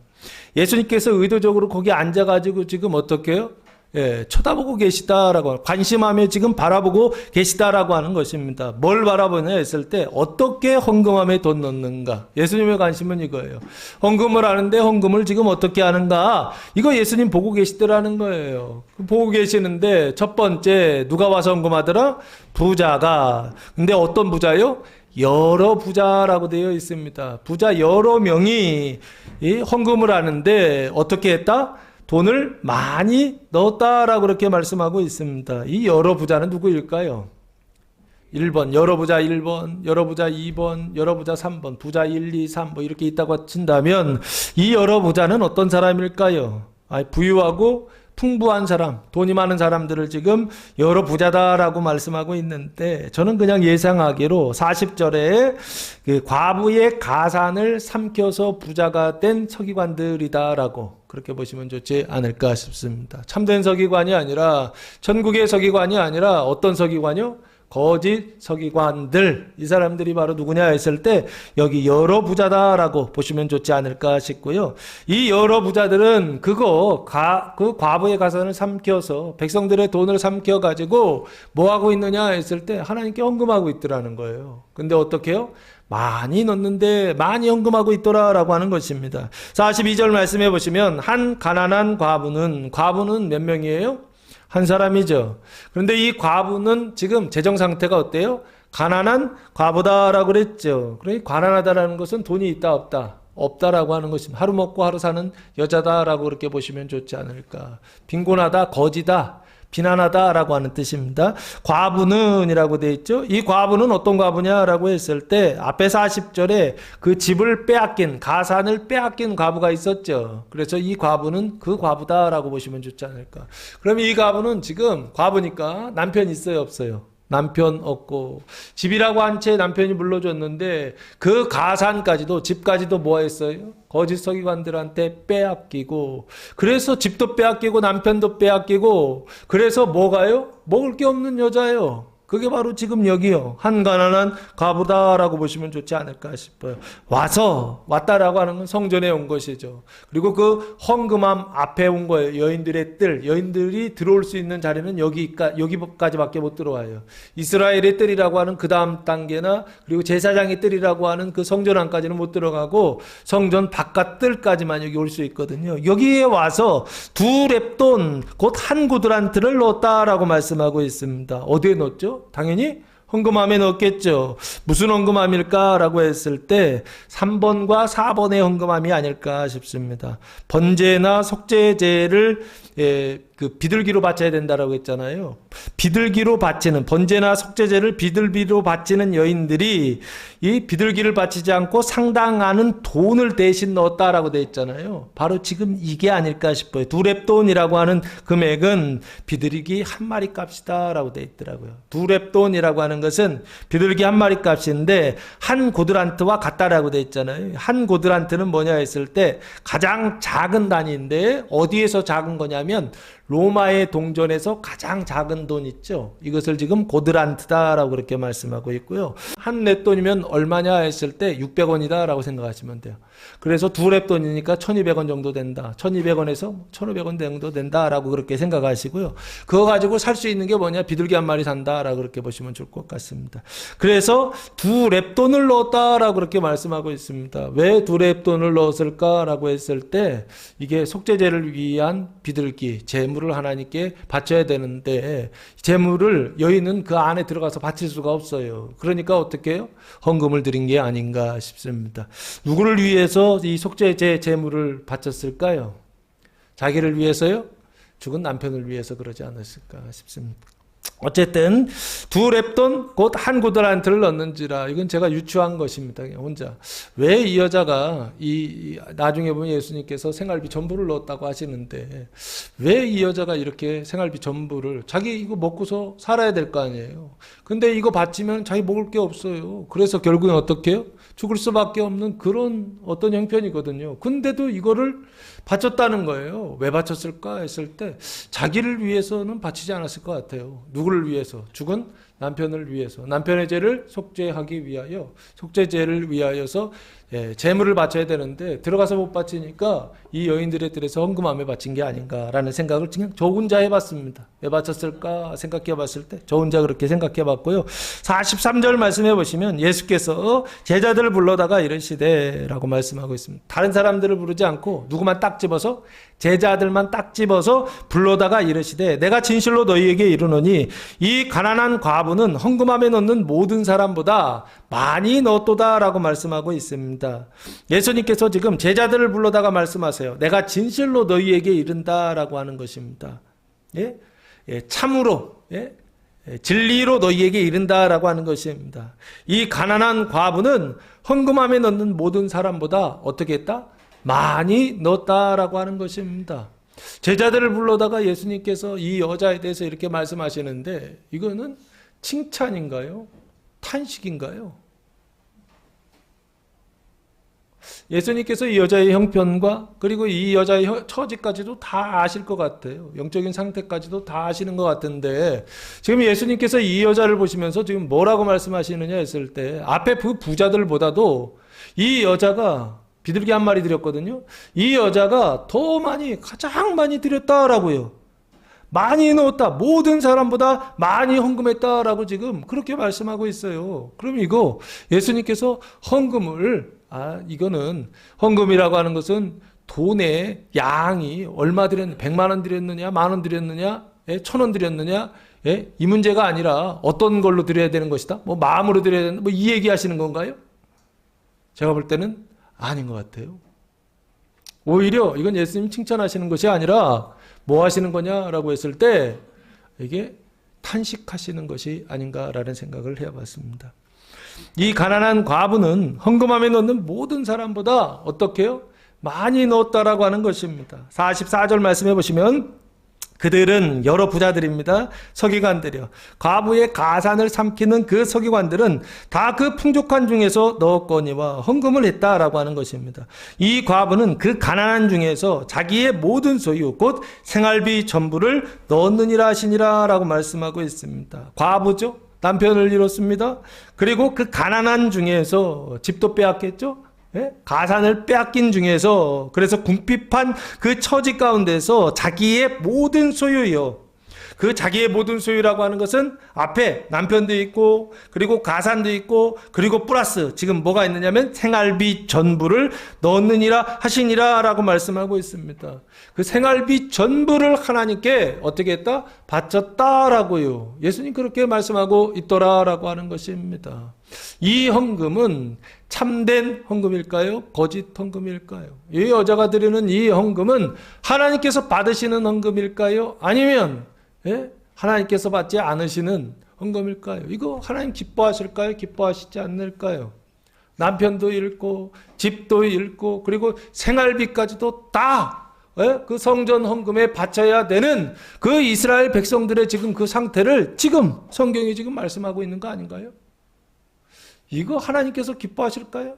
예수님께서 의도적으로 거기 앉아가지고 지금 어떻게 해요? 쳐다보고 계시다라고 관심함에 지금 바라보고 계시다라고 하는 것입니다. 뭘 바라보냐 했을 때 어떻게 헌금함에 돈 넣는가. 예수님의 관심은 이거예요. 헌금을 하는데 헌금을 지금 어떻게 하는가. 이거 예수님 보고 계시더라는 거예요. 보고 계시는데 첫 번째 누가 와서 헌금하더라? 부자가. 근데 어떤 부자요? 여러 부자라고 되어 있습니다. 부자 여러 명이 이 헌금을 하는데 어떻게 했다? 돈을 많이 넣었다라고 그렇게 말씀하고 있습니다. 이 여러 부자는 누구일까요? 1번, 여러 부자 1번, 여러 부자 2번, 여러 부자 3번, 부자 1, 2, 3 뭐 이렇게 있다고 친다면 이 여러 부자는 어떤 사람일까요? 부유하고 풍부한 사람, 돈이 많은 사람들을 지금 여러 부자다라고 말씀하고 있는데 저는 그냥 예상하기로 40절에 그 과부의 가산을 삼켜서 부자가 된 서기관들이다라고 그렇게 보시면 좋지 않을까 싶습니다. 참된 서기관이 아니라 천국의 서기관이 아니라 어떤 서기관이요? 거짓 서기관들. 이 사람들이 바로 누구냐 했을 때 여기 여러 부자다라고 보시면 좋지 않을까 싶고요. 이 여러 부자들은 그 과부의 가산을 삼켜서 백성들의 돈을 삼켜 가지고 뭐 하고 있느냐 했을 때 하나님께 헌금하고 있더라는 거예요. 근데 어떻게 해요? 많이 넣는데 많이 헌금하고 있더라라고 하는 것입니다. 42절 말씀해 보시면 한 가난한 과부는 몇 명이에요? 한 사람이죠. 그런데 이 과부는 지금 재정 상태가 어때요? 가난한 과부다라고 그랬죠. 그러니까 가난하다라는 것은 돈이 있다 없다? 없다라고 하는 것입니다. 하루 먹고 하루 사는 여자다라고 그렇게 보시면 좋지 않을까. 빈곤하다, 거지다, 비난하다라고 하는 뜻입니다. 과부는 이라고 되어 있죠. 이 과부는 어떤 과부냐라고 했을 때 앞에 40절에 그 집을 빼앗긴 가산을 빼앗긴 과부가 있었죠. 그래서 이 과부는 그 과부다라고 보시면 좋지 않을까. 그럼 이 과부는 지금 과부니까 남편 있어요 없어요? 남편 없고 집이라고 한 채 남편이 물려줬는데 그 가산까지도 집까지도 뭐 했어요? 거짓 서기관들한테 빼앗기고 그래서 집도 빼앗기고 남편도 빼앗기고 그래서 뭐가요? 먹을 게 없는 여자예요. 그게 바로 지금 여기요. 한 가난한 과부다라고 보시면 좋지 않을까 싶어요. 왔다라고 하는 건 성전에 온 것이죠. 그리고 그 헌금함 앞에 온 거예요. 여인들의 뜰. 여인들이 들어올 수 있는 자리는 여기까지밖에 못 들어와요. 이스라엘의 뜰이라고 하는 그 다음 단계나 그리고 제사장의 뜰이라고 하는 그 성전 안까지는 못 들어가고 성전 바깥 뜰까지만 여기 올 수 있거든요. 여기에 와서 2렙돈 곧 한 구드란트를 넣었다라고 말씀하고 있습니다. 어디에 넣었죠? 당연히 헌금함에 넣었겠죠. 무슨 헌금함일까라고 했을 때 3번과 4번의 헌금함이 아닐까 싶습니다. 번제나 속죄제를 그 비둘기로 바쳐야 된다라고 했잖아요. 비둘기로 바치는 번제나 속죄제를 비둘기로 바치는 여인들이 이 비둘기를 바치지 않고 상당하는 돈을 대신 넣었다라고 돼 있잖아요. 바로 지금 이게 아닐까 싶어요. 2렙돈이라고 하는 금액은 비둘기 한 마리 값이다라고 돼 있더라고요. 2렙돈이라고 하는 것은 비둘기 한 마리 값인데 한 고드란트와 같다라고 돼 있잖아요. 한 고드란트는 뭐냐 했을 때 가장 작은 단위인데 어디에서 작은 거냐면 로마의 동전에서 가장 작은 돈 있죠. 이것을 지금 고드란트다라고 그렇게 말씀하고 있고요. 한 렙돈이면 얼마냐 했을 때 600원이다 라고 생각하시면 돼요. 그래서 2렙돈이니까 1200원 정도 된다. 1200원에서 1500원 정도 된다라고 그렇게 생각하시고요. 그거 가지고 살 수 있는 게 뭐냐? 비둘기 한 마리 산다라고 그렇게 보시면 좋을 것 같습니다. 그래서 2렙돈을 넣었다라고 그렇게 말씀하고 있습니다. 왜 2렙돈을 넣었을까라고 했을 때 이게 속죄제를 위한 비둘기, 제물을 하나님께 바쳐야 되는데 제물을 여인은 그 안에 들어가서 바칠 수가 없어요. 그러니까 어떻게 해요? 헌금을 드린 게 아닌가 싶습니다. 누구를 위해서 이 속죄제 제물을 바쳤을까요? 자기를 위해서요? 죽은 남편을 위해서 그러지 않았을까 싶습니다. 어쨌든 2렙돈 곧 한 구드란트를 넣는지라 이건 제가 유추한 것입니다. 혼자. 왜 이 여자가 나중에 보면 예수님께서 생활비 전부를 넣었다고 하시는데 왜 이 여자가 이렇게 생활비 전부를 자기 이거 먹고서 살아야 될 거 아니에요. 근데 이거 바치면 자기 먹을 게 없어요. 그래서 결국엔 어떻게 해요? 죽을 수밖에 없는 그런 어떤 형편이거든요. 근데도 이거를 바쳤다는 거예요. 왜 바쳤을까 했을 때 자기를 위해서는 바치지 않았을 것 같아요. 누구를 위해서? 죽은 남편을 위해서. 남편의 죄를 속죄하기 위하여, 속죄제를 위하여서 제물을 바쳐야 되는데 들어가서 못 바치니까 이 여인들의 뜰에서 헌금함에 바친 게 아닌가라는 생각을 그냥 저 혼자 해봤습니다. 왜 바쳤을까 생각해 봤을 때 저 혼자 그렇게 생각해 봤고요. 43절 말씀해 보시면 예수께서 제자들을 불러다가 이르시되 라고 말씀하고 있습니다. 다른 사람들을 부르지 않고 누구만 딱 집어서 제자들만 딱 집어서 불러다가 이르시되 내가 진실로 너희에게 이르노니 이 가난한 과부는 헌금함에 넣는 모든 사람보다 많이 넣었도다라고 말씀하고 있습니다. 예수님께서 지금 제자들을 불러다가 말씀하세요. 내가 진실로 너희에게 이른다라고 하는 것입니다. 예? 참으로 진리로 너희에게 이른다라고 하는 것입니다. 이 가난한 과부는 헌금함에 넣는 모든 사람보다 어떻게 했다? 많이 넣었다라고 하는 것입니다. 제자들을 불러다가 예수님께서 이 여자에 대해서 이렇게 말씀하시는데 이거는 칭찬인가요? 탄식인가요? 예수님께서 이 여자의 형편과 그리고 이 여자의 처지까지도 다 아실 것 같아요. 영적인 상태까지도 다 아시는 것 같은데 지금 예수님께서 이 여자를 보시면서 지금 뭐라고 말씀하시느냐 했을 때 앞에 그 부자들보다도 이 여자가 비둘기 한 마리 드렸거든요. 이 여자가 더 많이 가장 많이 드렸다라고요. 많이 넣었다. 모든 사람보다 많이 헌금했다라고 지금 그렇게 말씀하고 있어요. 그럼 이거 예수님께서 헌금을 이거는 헌금이라고 하는 것은 돈의 양이 얼마 드렸느냐, 100만 원 드렸느냐, 만 원 드렸느냐, 1,000원 드렸느냐, 이 문제가 아니라 어떤 걸로 드려야 되는 것이다. 뭐 마음으로 드려야 되는, 이 얘기 하시는 건가요? 제가 볼 때는 아닌 것 같아요. 오히려 이건 예수님 칭찬하시는 것이 아니라 뭐 하시는 거냐라고 했을 때 이게 탄식하시는 것이 아닌가라는 생각을 해봤습니다. 이 가난한 과부는 헌금함에 넣는 모든 사람보다 어떻게 해요? 많이 넣었다라고 하는 것입니다. 44절 말씀해 보시면 그들은 여러 부자들입니다. 서기관들이요. 과부의 가산을 삼키는 그 서기관들은 다 그 풍족한 중에서 넣었거니와 헌금을 했다라고 하는 것입니다. 이 과부는 그 가난한 중에서 자기의 모든 소유 곧 생활비 전부를 넣었느니라 하시니라 라고 말씀하고 있습니다. 과부죠. 남편을 잃었습니다. 그리고 그 가난한 중에서 집도 빼앗겼죠. 예? 가산을 빼앗긴 중에서 그래서 궁핍한 그 처지 가운데서 자기의 모든 소유요. 그 자기의 모든 소유라고 하는 것은 앞에 남편도 있고 그리고 가산도 있고 그리고 플러스 지금 뭐가 있느냐면 생활비 전부를 넣느니라 하시니라 라고 말씀하고 있습니다. 그 생활비 전부를 하나님께 어떻게 했다? 바쳤다라고요. 예수님 그렇게 말씀하고 있더라라고 하는 것입니다. 이 헌금은 참된 헌금일까요? 거짓 헌금일까요? 이 여자가 드리는 이 헌금은 하나님께서 받으시는 헌금일까요? 아니면 하나님께서 받지 않으시는 헌금일까요? 이거 하나님 기뻐하실까요? 기뻐하시지 않을까요? 남편도 잃고 집도 잃고 그리고 생활비까지도 다 그 성전 헌금에 바쳐야 되는 그 이스라엘 백성들의 지금 그 상태를 지금 성경이 지금 말씀하고 있는 거 아닌가요? 이거 하나님께서 기뻐하실까요?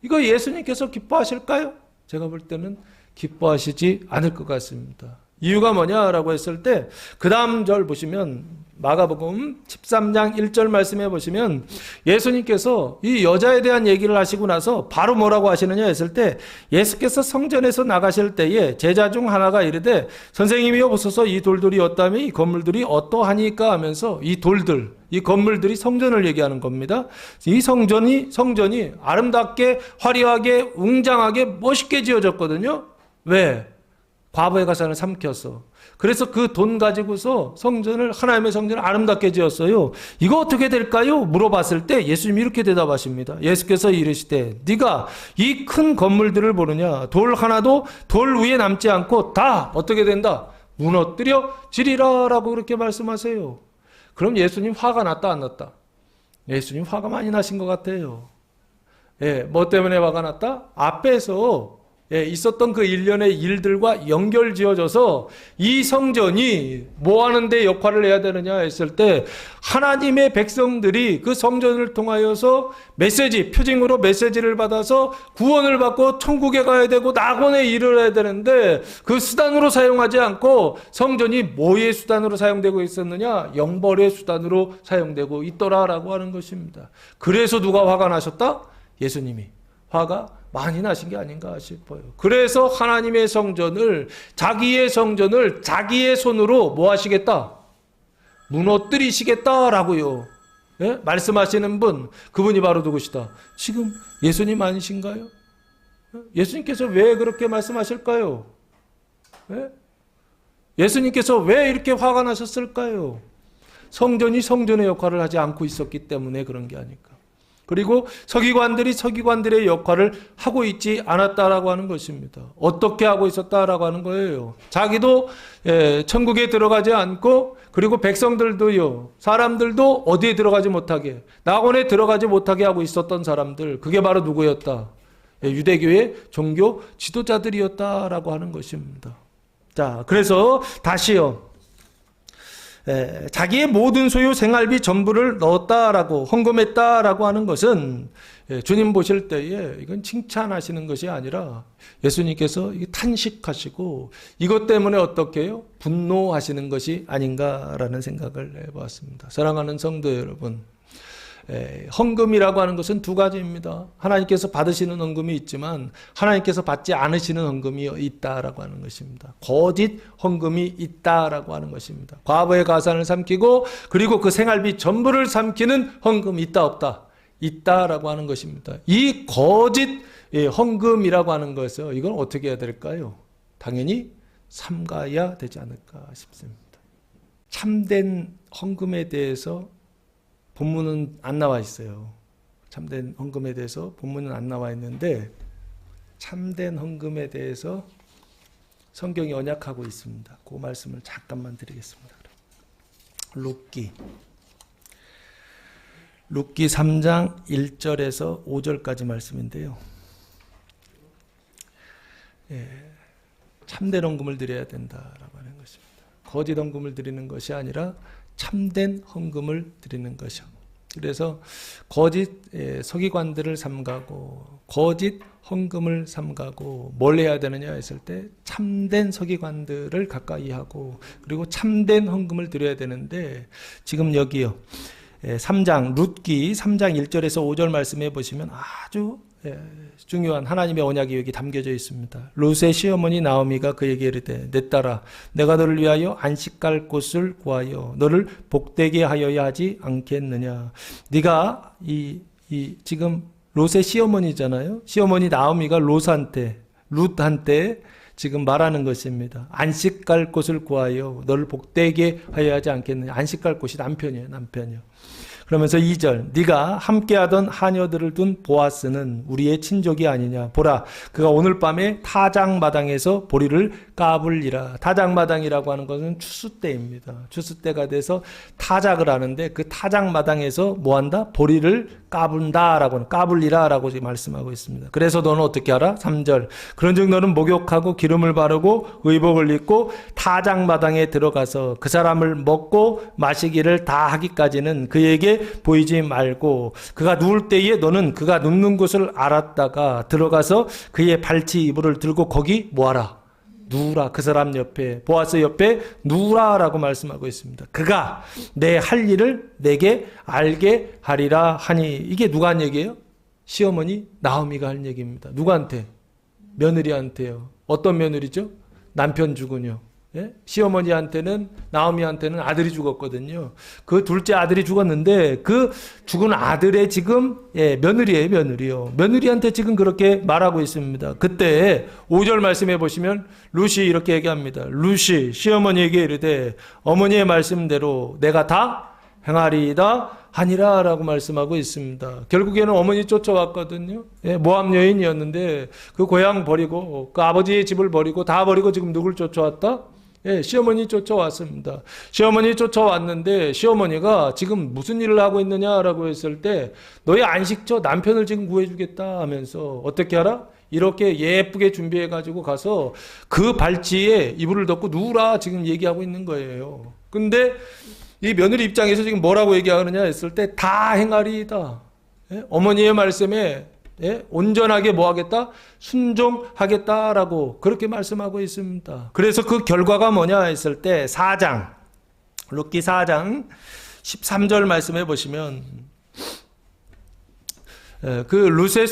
이거 예수님께서 기뻐하실까요? 제가 볼 때는 기뻐하시지 않을 것 같습니다. 이유가 뭐냐라고 했을 때 그 다음 절 보시면 마가복음 13장 1절 말씀해 보시면 예수님께서 이 여자에 대한 얘기를 하시고 나서 바로 뭐라고 하시느냐 했을 때 예수께서 성전에서 나가실 때에 제자 중 하나가 이르되 선생님이여 보소서 이 돌들이 어떠하며 이 건물들이 어떠하니까 하면서 이 돌들 이 건물들이 성전을 얘기하는 겁니다. 이 성전이 아름답게 화려하게 웅장하게 멋있게 지어졌거든요. 왜? 과부의 가산을 삼켜서. 그래서 그 돈 가지고서 하나님의 성전을 아름답게 지었어요. 이거 어떻게 될까요? 물어봤을 때 예수님이 이렇게 대답하십니다. 예수께서 이르시되 네가 이 큰 건물들을 보느냐? 돌 하나도 돌 위에 남지 않고 다 어떻게 된다? 무너뜨려 지리라 라고 그렇게 말씀하세요. 그럼 예수님 화가 났다 안 났다? 예수님 화가 많이 나신 것 같아요. 뭐 때문에 화가 났다? 앞에서 있었던 그 일련의 일들과 연결 지어져서 이 성전이 뭐 하는데 역할을 해야 되느냐 했을 때 하나님의 백성들이 그 성전을 통하여서 표징으로 메시지를 받아서 구원을 받고 천국에 가야 되고 낙원에 이르러야 되는데 그 수단으로 사용하지 않고 성전이 뭐의 수단으로 사용되고 있었느냐? 영벌의 수단으로 사용되고 있더라라고 하는 것입니다. 그래서 누가 화가 나셨다? 예수님이 화가 많이 나신 게 아닌가 싶어요. 그래서 하나님의 성전을 자기의 손으로 뭐 하시겠다? 무너뜨리시겠다라고요. 말씀하시는 분 그분이 바로 누구시다? 지금 예수님 아니신가요? 예수님께서 왜 그렇게 말씀하실까요? 예수님께서 왜 이렇게 화가 나셨을까요? 성전이 성전의 역할을 하지 않고 있었기 때문에 그런 게 아닐까. 그리고 서기관들이 서기관들의 역할을 하고 있지 않았다라고 하는 것입니다. 어떻게 하고 있었다라고 하는 거예요. 자기도 천국에 들어가지 않고 그리고 백성들도요. 사람들도 어디에 들어가지 못하게 낙원에 들어가지 못하게 하고 있었던 사람들 그게 바로 누구였다? 유대교의 종교 지도자들이었다라고 하는 것입니다. 자, 그래서 다시요. 자기의 모든 소유 생활비 전부를 넣었다라고 헌금했다라고 하는 것은 주님 보실 때에 이건 칭찬하시는 것이 아니라 예수님께서 탄식하시고 이것 때문에 어떻게 해요? 분노하시는 것이 아닌가라는 생각을 해보았습니다. 사랑하는 성도 여러분, 헌금이라고 하는 것은 두 가지입니다. 하나님께서 받으시는 헌금이 있지만 하나님께서 받지 않으시는 헌금이 있다라고 하는 것입니다. 거짓 헌금이 있다라고 하는 것입니다. 과부의 가산을 삼키고 그리고 그 생활비 전부를 삼키는 헌금이 있다 없다? 있다라고 하는 것입니다. 이 거짓 헌금이라고 하는 것을 이건 어떻게 해야 될까요? 당연히 삼가야 되지 않을까 싶습니다. 참된 헌금에 대해서 본문은 안 나와 있어요. 참된 헌금에 대해서 본문은 안 나와 있는데 참된 헌금에 대해서 성경이 언약하고 있습니다. 그 말씀을 잠깐만 드리겠습니다. 룻기 3장 1절에서 5절까지 말씀인데요. 참된 헌금을 드려야 된다라고 하는 것입니다. 거짓 헌금을 드리는 것이 아니라 참된 헌금을 드리는 것이요. 그래서 거짓 서기관들을 삼가고 거짓 헌금을 삼가고 뭘 해야 되느냐 했을 때 참된 서기관들을 가까이 하고 그리고 참된 헌금을 드려야 되는데 지금 여기요. 3장 룻기 3장 1절에서 5절 말씀해 보시면 아주 중요한 하나님의 언약이 여기 담겨져 있습니다. 룻의 시어머니 나오미가 그에게 이르되 내 딸아 내가 너를 위하여 안식갈 곳을 구하여 너를 복되게 하여야 하지 않겠느냐. 네가 지금 롯의 시어머니잖아요. 시어머니 나오미가 룻한테 지금 말하는 것입니다. 안식갈 곳을 구하여 너를 복되게 하여야 하지 않겠느냐. 안식갈 곳이 남편이에요. 그러면서 2절 네가 함께하던 하녀들을 둔 보아스는 우리의 친족이 아니냐. 보라 그가 오늘 밤에 타작마당에서 보리를 까불리라. 타작마당이라고 하는 것은 추수 때입니다. 추수 때가 돼서 타작을 하는데 그 타작마당에서 뭐한다? 보리를 까분다라고 까불리라라고 지금 말씀하고 있습니다. 그래서 너는 어떻게 하라? 3절 그런즉 너는 목욕하고 기름을 바르고 의복을 입고 타작마당에 들어가서 그 사람을 먹고 마시기를 다 하기까지는 그에게 보이지 말고 그가 누울 때에 너는 그가 눕는 곳을 알았다가 들어가서 그의 발치 이불을 들고 거기 뭐하라? 누우라. 그 사람 옆에 보아스 옆에 누우라라고 말씀하고 있습니다. 그가 내 할 일을 내게 알게 하리라 하니 이게 누가 한 얘기예요? 시어머니 나오미가 한 얘기입니다. 누구한테? 며느리한테요. 어떤 며느리죠? 남편 죽은요. 예? 시어머니한테는 나오미한테는 아들이 죽었거든요. 그 둘째 아들이 죽었는데 그 죽은 아들의 지금 며느리예요. 며느리한테 지금 그렇게 말하고 있습니다. 그때 5절 말씀해 보시면 룻이 이렇게 얘기합니다. 룻이 시어머니에게 이르되 어머니의 말씀대로 내가 다 행하리이다 하니라 라고 말씀하고 있습니다. 결국에는 어머니 쫓아왔거든요. 모압 여인이었는데 그 고향 버리고 그 아버지의 집을 버리고 다 버리고 지금 누굴 쫓아왔다? 시어머니 쫓아왔습니다. 시어머니 쫓아왔는데 시어머니가 지금 무슨 일을 하고 있느냐라고 했을 때 너희 안식처 남편을 지금 구해주겠다 하면서 어떻게 하라? 이렇게 예쁘게 준비해가지고 가서 그 발치에 이불을 덮고 누우라 지금 얘기하고 있는 거예요. 근데 이 며느리 입장에서 지금 뭐라고 얘기하느냐 했을 때 다 행하리이다. 어머니의 말씀에 온전하게 뭐 하겠다? 순종하겠다라고 그렇게 말씀하고 있습니다. 그래서 그 결과가 뭐냐 했을 때 룻기 4장 13절 말씀해 보시면 그 룻의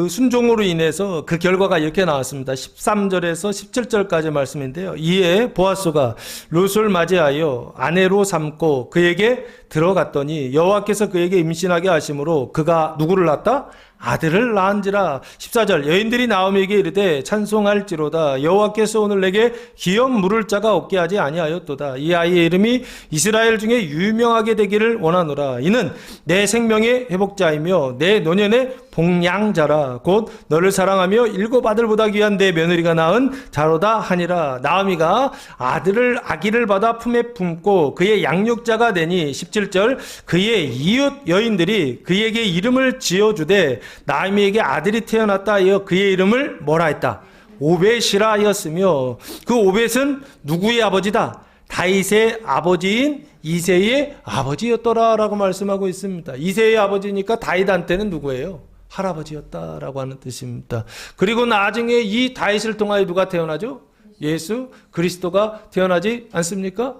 순종으로 인해서 그 결과가 이렇게 나왔습니다. 13절에서 17절까지 말씀인데요. 이에 보아스가 룻을 맞이하여 아내로 삼고 그에게 들어갔더니 여호와께서 그에게 임신하게 하심으로 그가 누구를 낳았다? 아들을 낳은지라. 14절 여인들이 나오미에게 이르되 찬송할지로다 여호와께서 오늘 내게 기업 물을 자가 없게 하지 아니하였도다. 이 아이의 이름이 이스라엘 중에 유명하게 되기를 원하노라. 이는 내 생명의 회복자이며 내 노년의 복량자라. 곧 너를 사랑하며 7 아들보다 귀한 내 며느리가 낳은 자로다 하니라. 나오미가 아기를 받아 품에 품고 그의 양육자가 되니 17절 그의 이웃 여인들이 그에게 이름을 지어주되 나오미에게 아들이 태어났다 하여 그의 이름을 뭐라 했다? 오벳이라 하였으며 그 오벳은 누구의 아버지다? 다윗의 아버지인 이새의 아버지였더라라고 말씀하고 있습니다. 이새의 아버지니까 다윗한테는 누구예요? 할아버지였다라고 하는 뜻입니다. 그리고 나중에 이 다윗을 통하여 누가 태어나죠? 예수 그리스도가 태어나지 않습니까?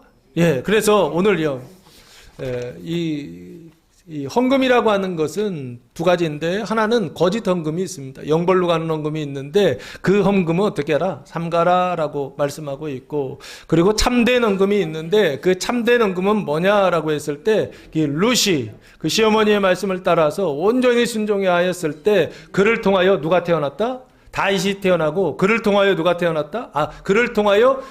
그래서 오늘요 이 헌금이라고 하는 것은 2가지인데 하나는 거짓 헌금이 있습니다. 영벌로 가는 헌금이 있는데 그 헌금은 어떻게 하라? 삼가라라고 말씀하고 있고 그리고 참된 헌금이 있는데 그 참된 헌금은 뭐냐라고 했을 때 룻이 그 시어머니의 말씀을 따라서 온전히 순종해 하였을 때 그를 통하여 누가 태어났다? 다윗이 태어나고 그를 통하여 누가 태어났다? 그를 통하여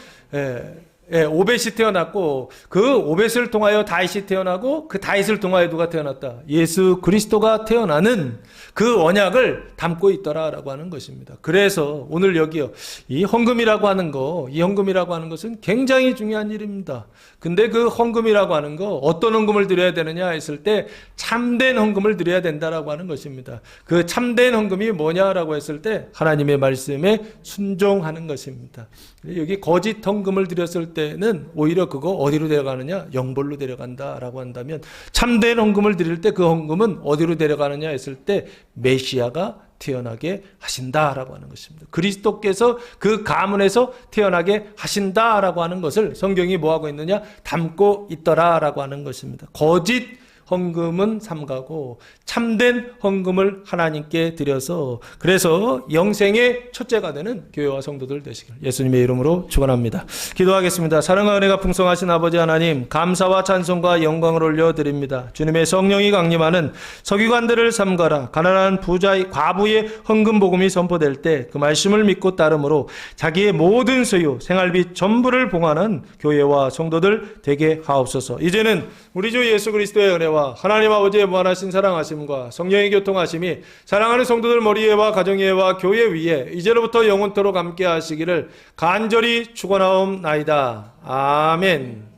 오벳이 태어났고 그 오벳을 통하여 다윗이 태어나고 그 다윗을 통하여 누가 태어났다? 예수 그리스도가 태어나는 그 언약을 담고 있더라라고 하는 것입니다. 그래서 오늘 여기요 이 헌금이라고 하는 것은 굉장히 중요한 일입니다. 근데 그 헌금이라고 하는 거 어떤 헌금을 드려야 되느냐 했을 때 참된 헌금을 드려야 된다라고 하는 것입니다. 그 참된 헌금이 뭐냐라고 했을 때 하나님의 말씀에 순종하는 것입니다. 여기 거짓 헌금을 드렸을 때는 오히려 그거 어디로 데려가느냐? 영벌로 데려간다라고 한다면 참된 헌금을 드릴 때 그 헌금은 어디로 데려가느냐 했을 때 메시아가 태어나게 하신다라고 하는 것입니다. 그리스도께서 그 가문에서 태어나게 하신다라고 하는 것을 성경이 뭐하고 있느냐? 담고 있더라라고 하는 것입니다. 거짓 헌금은 삼가고 참된 헌금을 하나님께 드려서 그래서 영생의 첫째가 되는 교회와 성도들 되시길 예수님의 이름으로 축원합니다. 기도하겠습니다. 사랑과 은혜가 풍성하신 아버지 하나님, 감사와 찬송과 영광을 올려드립니다. 주님의 성령이 강림하는 서기관들을 삼가라. 가난한 부자의 과부의 헌금 복음이 선포될 때 그 말씀을 믿고 따름으로 자기의 모든 소유 생활비 전부를 봉하는 교회와 성도들 되게 하옵소서. 이제는 우리 주 예수 그리스도의 은혜와 하나님 아버지의 무한하신 사랑하심과 성령의 교통하심이 사랑하는 성도들 머리 위에와 가정 위에와 교회 위에 이제로부터 영원토록 함께 하시기를 간절히 축원하옵나이다. 아멘.